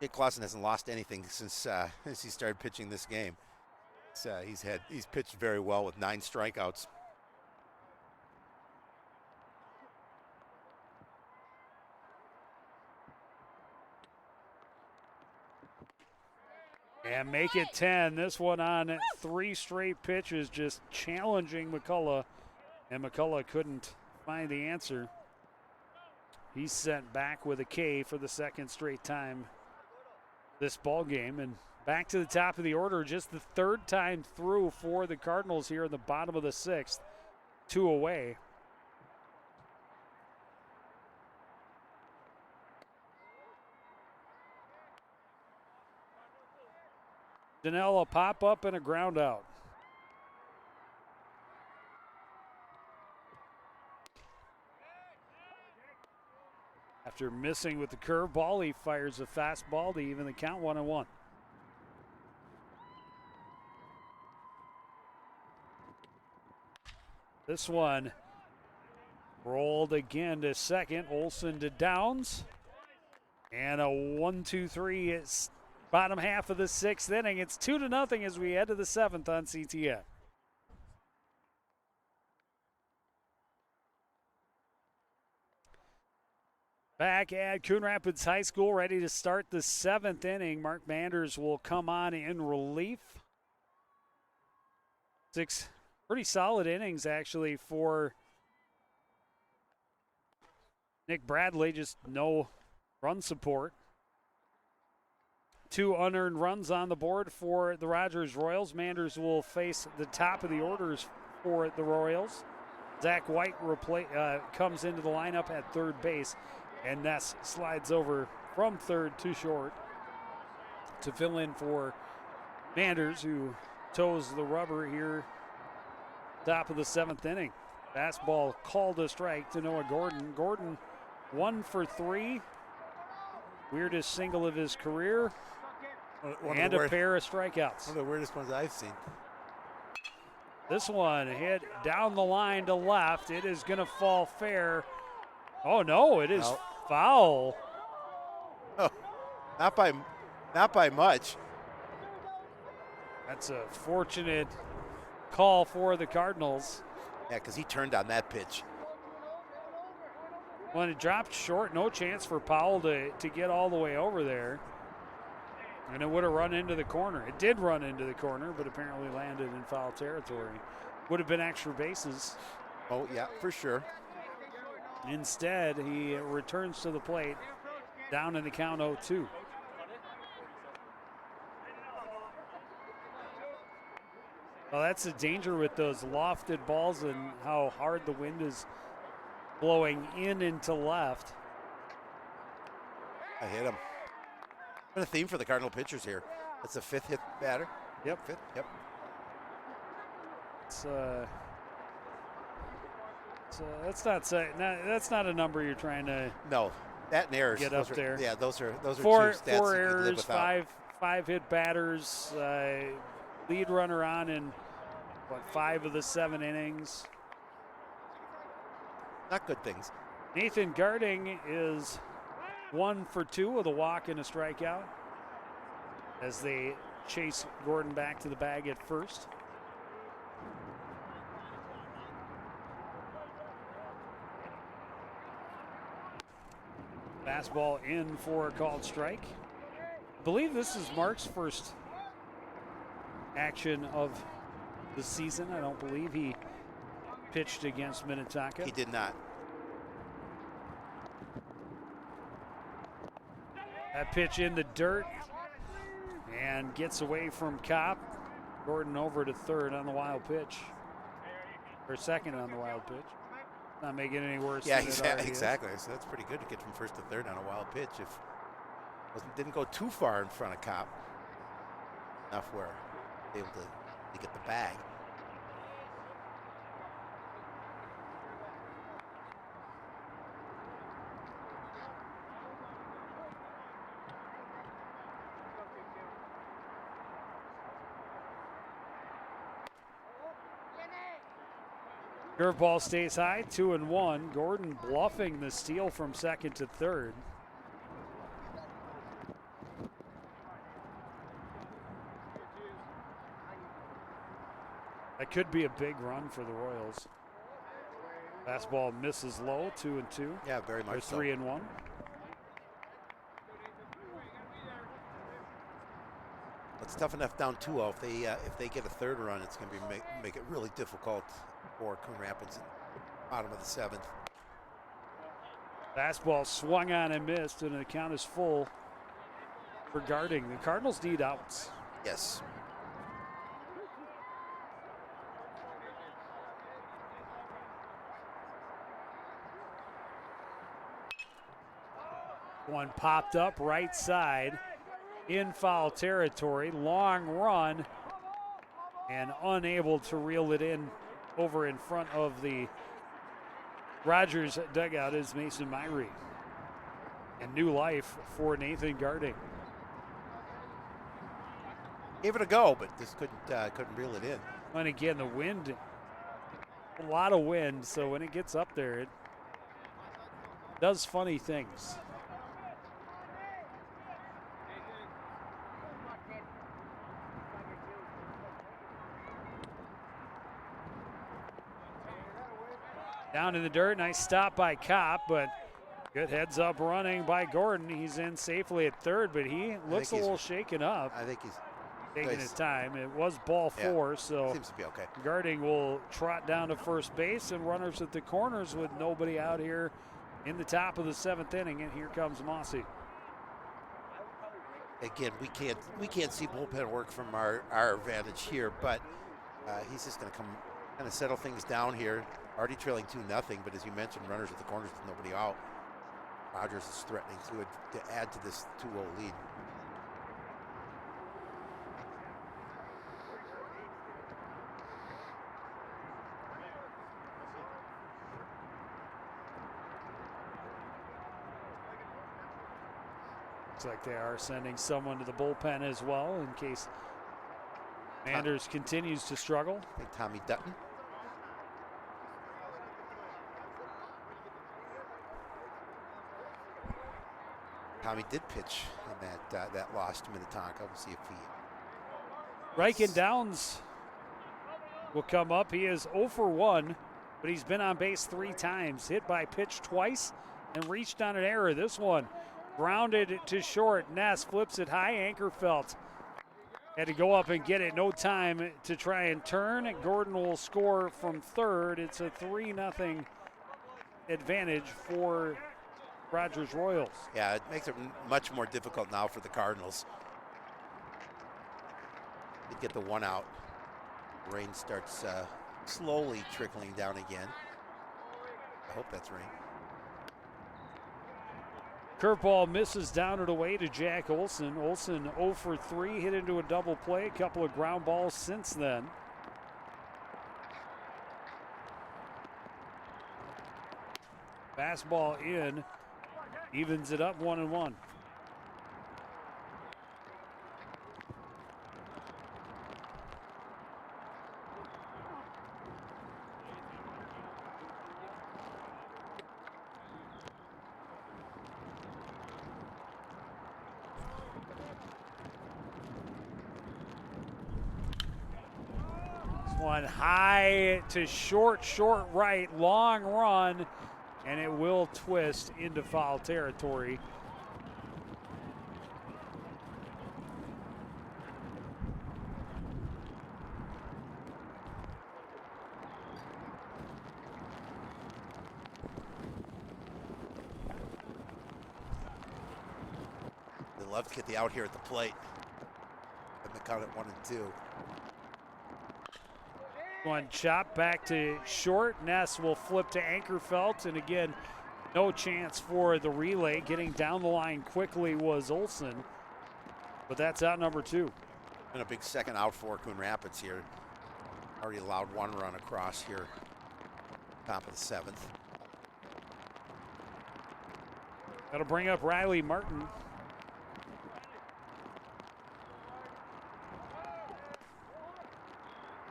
Dick Clausen hasn't lost anything since he started pitching this game. He's pitched very well with 9 strikeouts. And make it 10. This one on 3 straight pitches, just challenging McCullough. And McCullough couldn't find the answer. He's sent back with a K for the second straight time this ball game. And back to the top of the order, just the 3rd time through for the Cardinals here in the bottom of the 6th. 2 away. Danelle, a pop up and a ground out. After missing with the curveball, he fires a fastball to even the count 1-1. This one rolled again to second. Olson to Downs. And a 1-2-3. It's bottom half of the 6th inning. It's 2-0 as we head to the 7th on CTN. Back at Coon Rapids High School, ready to start the 7th inning. Mark Manders will come on in relief. 6 pretty solid innings, actually, for Nick Bradley. Just no run support. 2 unearned runs on the board for the Rogers Royals. Manders will face the top of the orders for the Royals. Zach White comes into the lineup at third base. And Ness slides over from third to short to fill in for Manders, who toes the rubber here, top of the 7th inning. Fastball called a strike to Noah Gordon. Gordon 1 for 3. Weirdest single of his career. And a pair of strikeouts. One of the weirdest ones I've seen. This one hit down the line to left. It is going to fall fair. Oh, no, it is foul. Oh, not by much. That's a fortunate call for the Cardinals. Yeah, because he turned on that pitch. When it dropped short, no chance for Powell to get all the way over there. And it would have run into the corner. It did run into the corner, but apparently landed in foul territory. Would have been extra bases. Oh, yeah, for sure. Instead, he returns to the plate, down in the count 0-2. Well, that's the danger with those lofted balls and how hard the wind is blowing in and to left. I hit him. Been a theme for the Cardinal pitchers here. That's the 5th hit batter. Yep. 5th, yep. That's not a number you're trying to. No, that and errors. Get up there. Yeah, those are Four two stats four you can live errors, without. five hit batters, lead runner on in 5 of the 7 innings. Not good things. Nathan Garding is 1 for 2 with a walk and a strikeout as they chase Gordon back to the bag at first. Fastball in for a called strike. I believe this is Mark's first action of the season. I don't believe he pitched against Minnetonka. He did not. That pitch in the dirt and gets away from Kopp. Gordon over to third on the wild pitch. Or second on the wild pitch. Not making it any worse. Yeah, than it already is. exactly. So that's pretty good to get from first to third on a wild pitch. If didn't go too far in front of Kopp. Enough where able to get the bag. Curveball stays high, 2-1. Gordon bluffing the steal from second to third. That could be a big run for the Royals. Fastball misses low, 2-2. Yeah, very much so. 3-1. It's tough enough down 2-0. If they get a third run, it's going to be make it really difficult for Coon Rapids in the bottom of the 7th. Fastball swung on and missed, and the count is full for Garding. The Cardinals need outs. Yes. One popped up right side in foul territory. Long run and unable to reel it in over in front of the Rogers dugout is Mason Myrie. And new life for Nathan Garding. Gave it a go, but just couldn't reel it in. And again, the wind, a lot of wind, so when it gets up there, it does funny things. Down in the dirt, nice stop by Kopp, but good heads up running by Gordon. He's in safely at third, but he looks a little shaken up. I think he's taking his time. It was ball four, so seems to be okay. Garding will trot down to first base, and runners at the corners with nobody out here in the top of the 7th inning, and here comes Mossy. Again, we can't see bullpen work from our vantage here, but he's just going to come kind of settle things down here. Already trailing 2-0, but as you mentioned, runners at the corners with nobody out. Rogers is threatening to add to this 2-0 lead. Looks like they are sending someone to the bullpen as well in case Manders continues to struggle. I think Tommy Dutton. Tommy did pitch in that loss to Minnetonka. We'll see if he. Riken Downs will come up. He is 0 for 1, but he's been on base 3 times. Hit by pitch twice and reached on an error. This one grounded to short. Ness flips it high. Ankerfeld had to go up and get it. No time to try and turn. Gordon will score from third. It's a 3-0 advantage for Rogers Royals. Yeah, it makes it much more difficult now for the Cardinals. They get the 1 out. Rain starts slowly trickling down again. I hope that's rain. Curveball misses down and away to Jack Olson. Olson 0 for 3, hit into a double play. A couple of ground balls since then. Fastball in, evens it up 1-1. One high to short right, long run, and it will twist into foul territory. They love to get the out here at the plate. And they count it 1 and 2. One chop back to short. Ness will flip to Ankerfeld, and again, no chance for the relay. Getting down the line quickly was Olson, but that's out number 2. And a big second out for Coon Rapids here. Already allowed 1 run across here, top of the 7th. That'll bring up Riley Martin.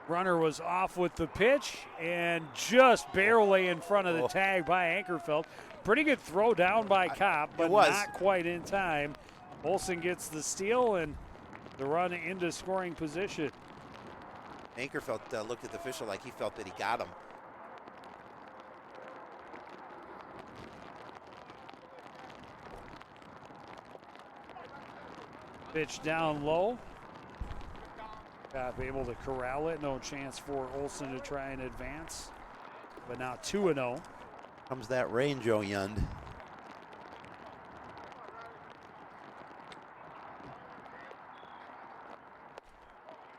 Runner was off with the pitch and just barely in front of the tag by Ankerfeld. Pretty good throw down by Kopp, but not quite in time. Olson gets the steal and the run into scoring position. Ankerfeld looked at the official like he felt that he got him. Pitch down low. Kopp able to corral it. No chance for Olson to try and advance. But now 2-0. Comes that rain, Joe Yund.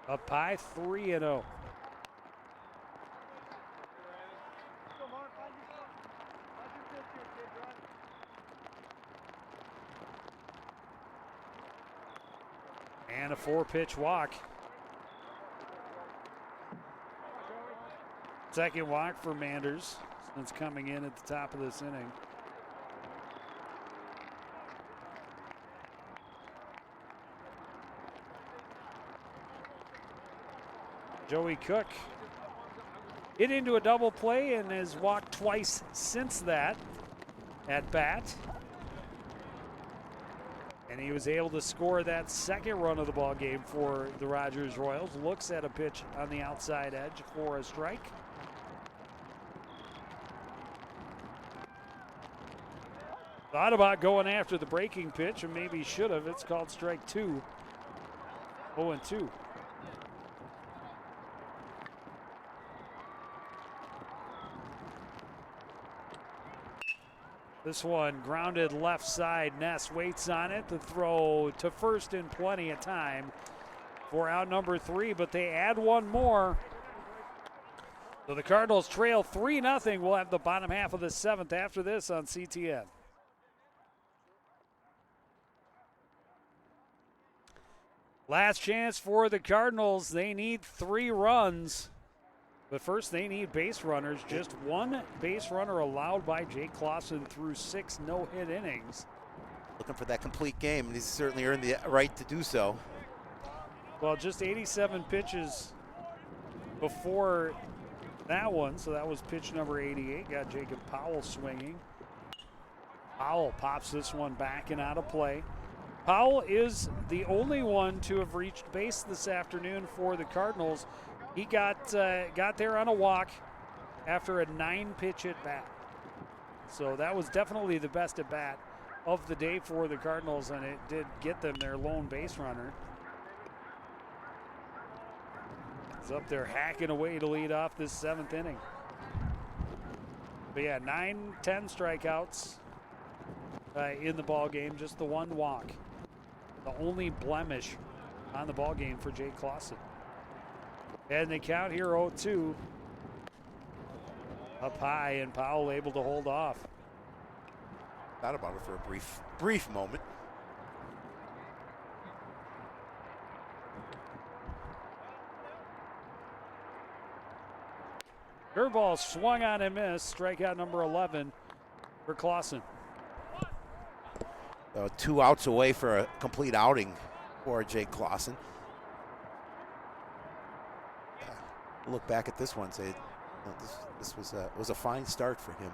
Up high, 3-0. And a 4-pitch walk. Second walk for Manders since coming in at the top of this inning. Joey Cook hit into a double play and has walked twice since that at bat. And he was able to score that second run of the ball game for the Rogers Royals. Looks at a pitch on the outside edge for a strike. Thought about going after the breaking pitch and maybe should have. It's called strike 2. 0-2. This one grounded left side. Ness waits on it. The throw to first in plenty of time for out number 3, but they add one more. So the Cardinals trail 3-0. We'll have the bottom half of the 7th after this on CTN. Last chance for the Cardinals. They need 3 runs. But first, they need base runners. Just one base runner allowed by Jake Clausen through 6 no-hit innings. Looking for that complete game, and he's certainly earned the right to do so. Well, just 87 pitches before that one, so that was pitch number 88. Got Jacob Powell swinging. Powell pops this one back and out of play. Powell is the only one to have reached base this afternoon for the Cardinals. He got there on a walk after a 9-pitch at bat. So that was definitely the best at bat of the day for the Cardinals, and it did get them their lone base runner. He's up there hacking away to lead off this 7th inning. But yeah, 9-10 strikeouts in the ball game, just the one walk. The only blemish on the ball game for Jake Clausen. And they count here 0-2. Up high, and Powell able to hold off. Thought about it for a brief moment. Curveball swung on and missed. Strikeout number 11 for Clausen. 2 outs away for a complete outing for Jake Clausen. Look back at this one and say, this was a fine start for him.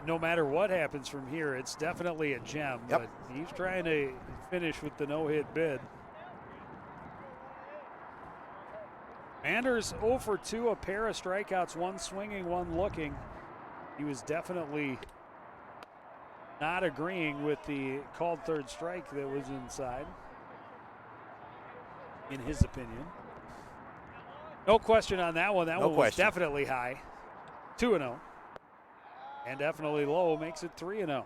No matter what happens from here, it's definitely a gem. Yep. But he's trying to finish with the no-hit bid. Manders 0 for 2, a pair of strikeouts, one swinging, one looking. He was definitely not agreeing with the called third strike that was inside, in his opinion. No question on that one. That one was definitely high. 2-0. And definitely low makes it 3-0.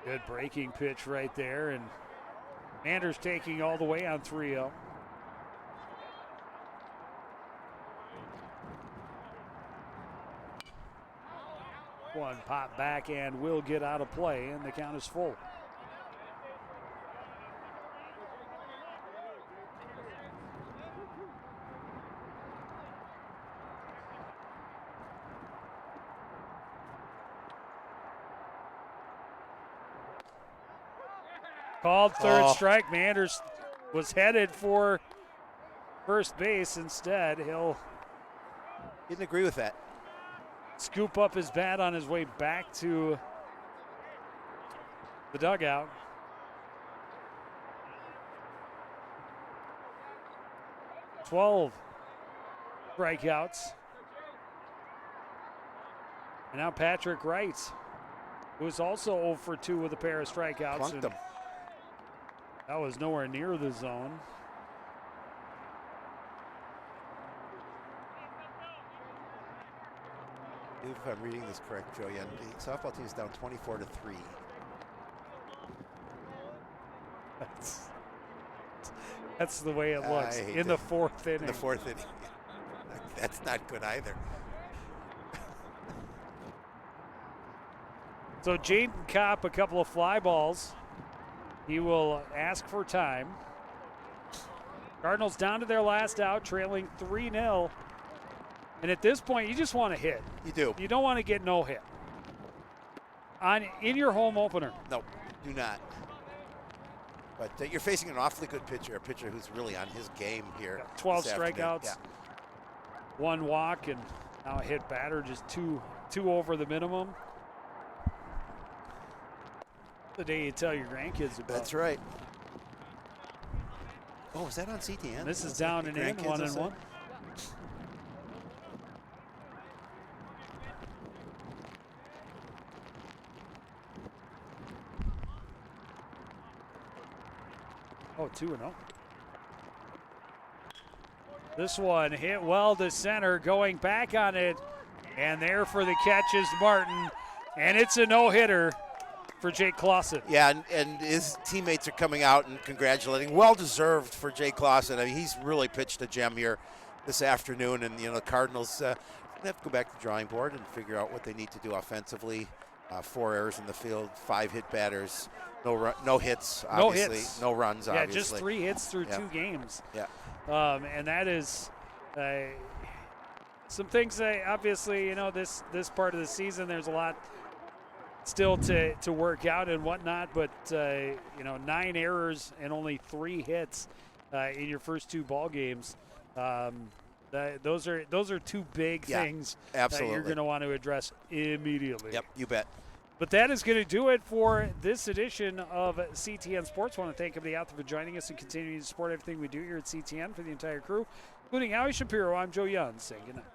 Good breaking pitch right there, and Manders taking all the way on 3-0. One pop back and will get out of play, and the count is full. Called third strike. Manders was headed for first base. Instead, he'll Didn't agree with that. scoop up his bat on his way back to the dugout. "12 strikeouts. And now Patrick Wright, who is also 0 for 2 with a pair of strikeouts. Plunked him. That was nowhere near the zone. If I'm reading this correct, Joe, yeah, the softball team is down 24-3. That's the way it I looks hate in the fourth inning. In the fourth inning. That's not good either. So Jaden Kopp, a couple of fly balls. He will ask for time. Cardinals down to their last out, trailing 3-0. And at this point, you just want to hit. You do. You don't want to get no hit. In your home opener. No, do not. But you're facing an awfully good pitcher, a pitcher who's really on his game here. 12 this afternoon. strikeouts, Yeah. 1 walk, and now a hit batter, just two over the minimum. The day you tell your grandkids about. That's right. Oh, is that on CTN? This is down and in, 1-1. Oh, 2-0. This one hit well to center, going back on it, and there for the catch is Martin, and it's a no-hitter for Jake Clausen. Yeah, and his teammates are coming out and congratulating. Well-deserved for Jake Clausen. I mean, he's really pitched a gem here this afternoon, and, the Cardinals have to go back to the drawing board and figure out what they need to do offensively. 4 errors in the field, 5 hit batters, no hits, obviously. No runs, obviously. Yeah, just 3 hits through 2 games. Yeah. And that is some things that obviously, this part of the season, there's a lot still to work out and whatnot, but 9 errors and only 3 hits in your first 2 ball games. Those are 2 big things that you're going to want to address immediately. Yep, you bet. But that is going to do it for this edition of CTN Sports. I want to thank everybody out there for joining us and continuing to support everything we do here at CTN. For the entire crew, including Howie Shapiro, I'm Joe Young, saying good night.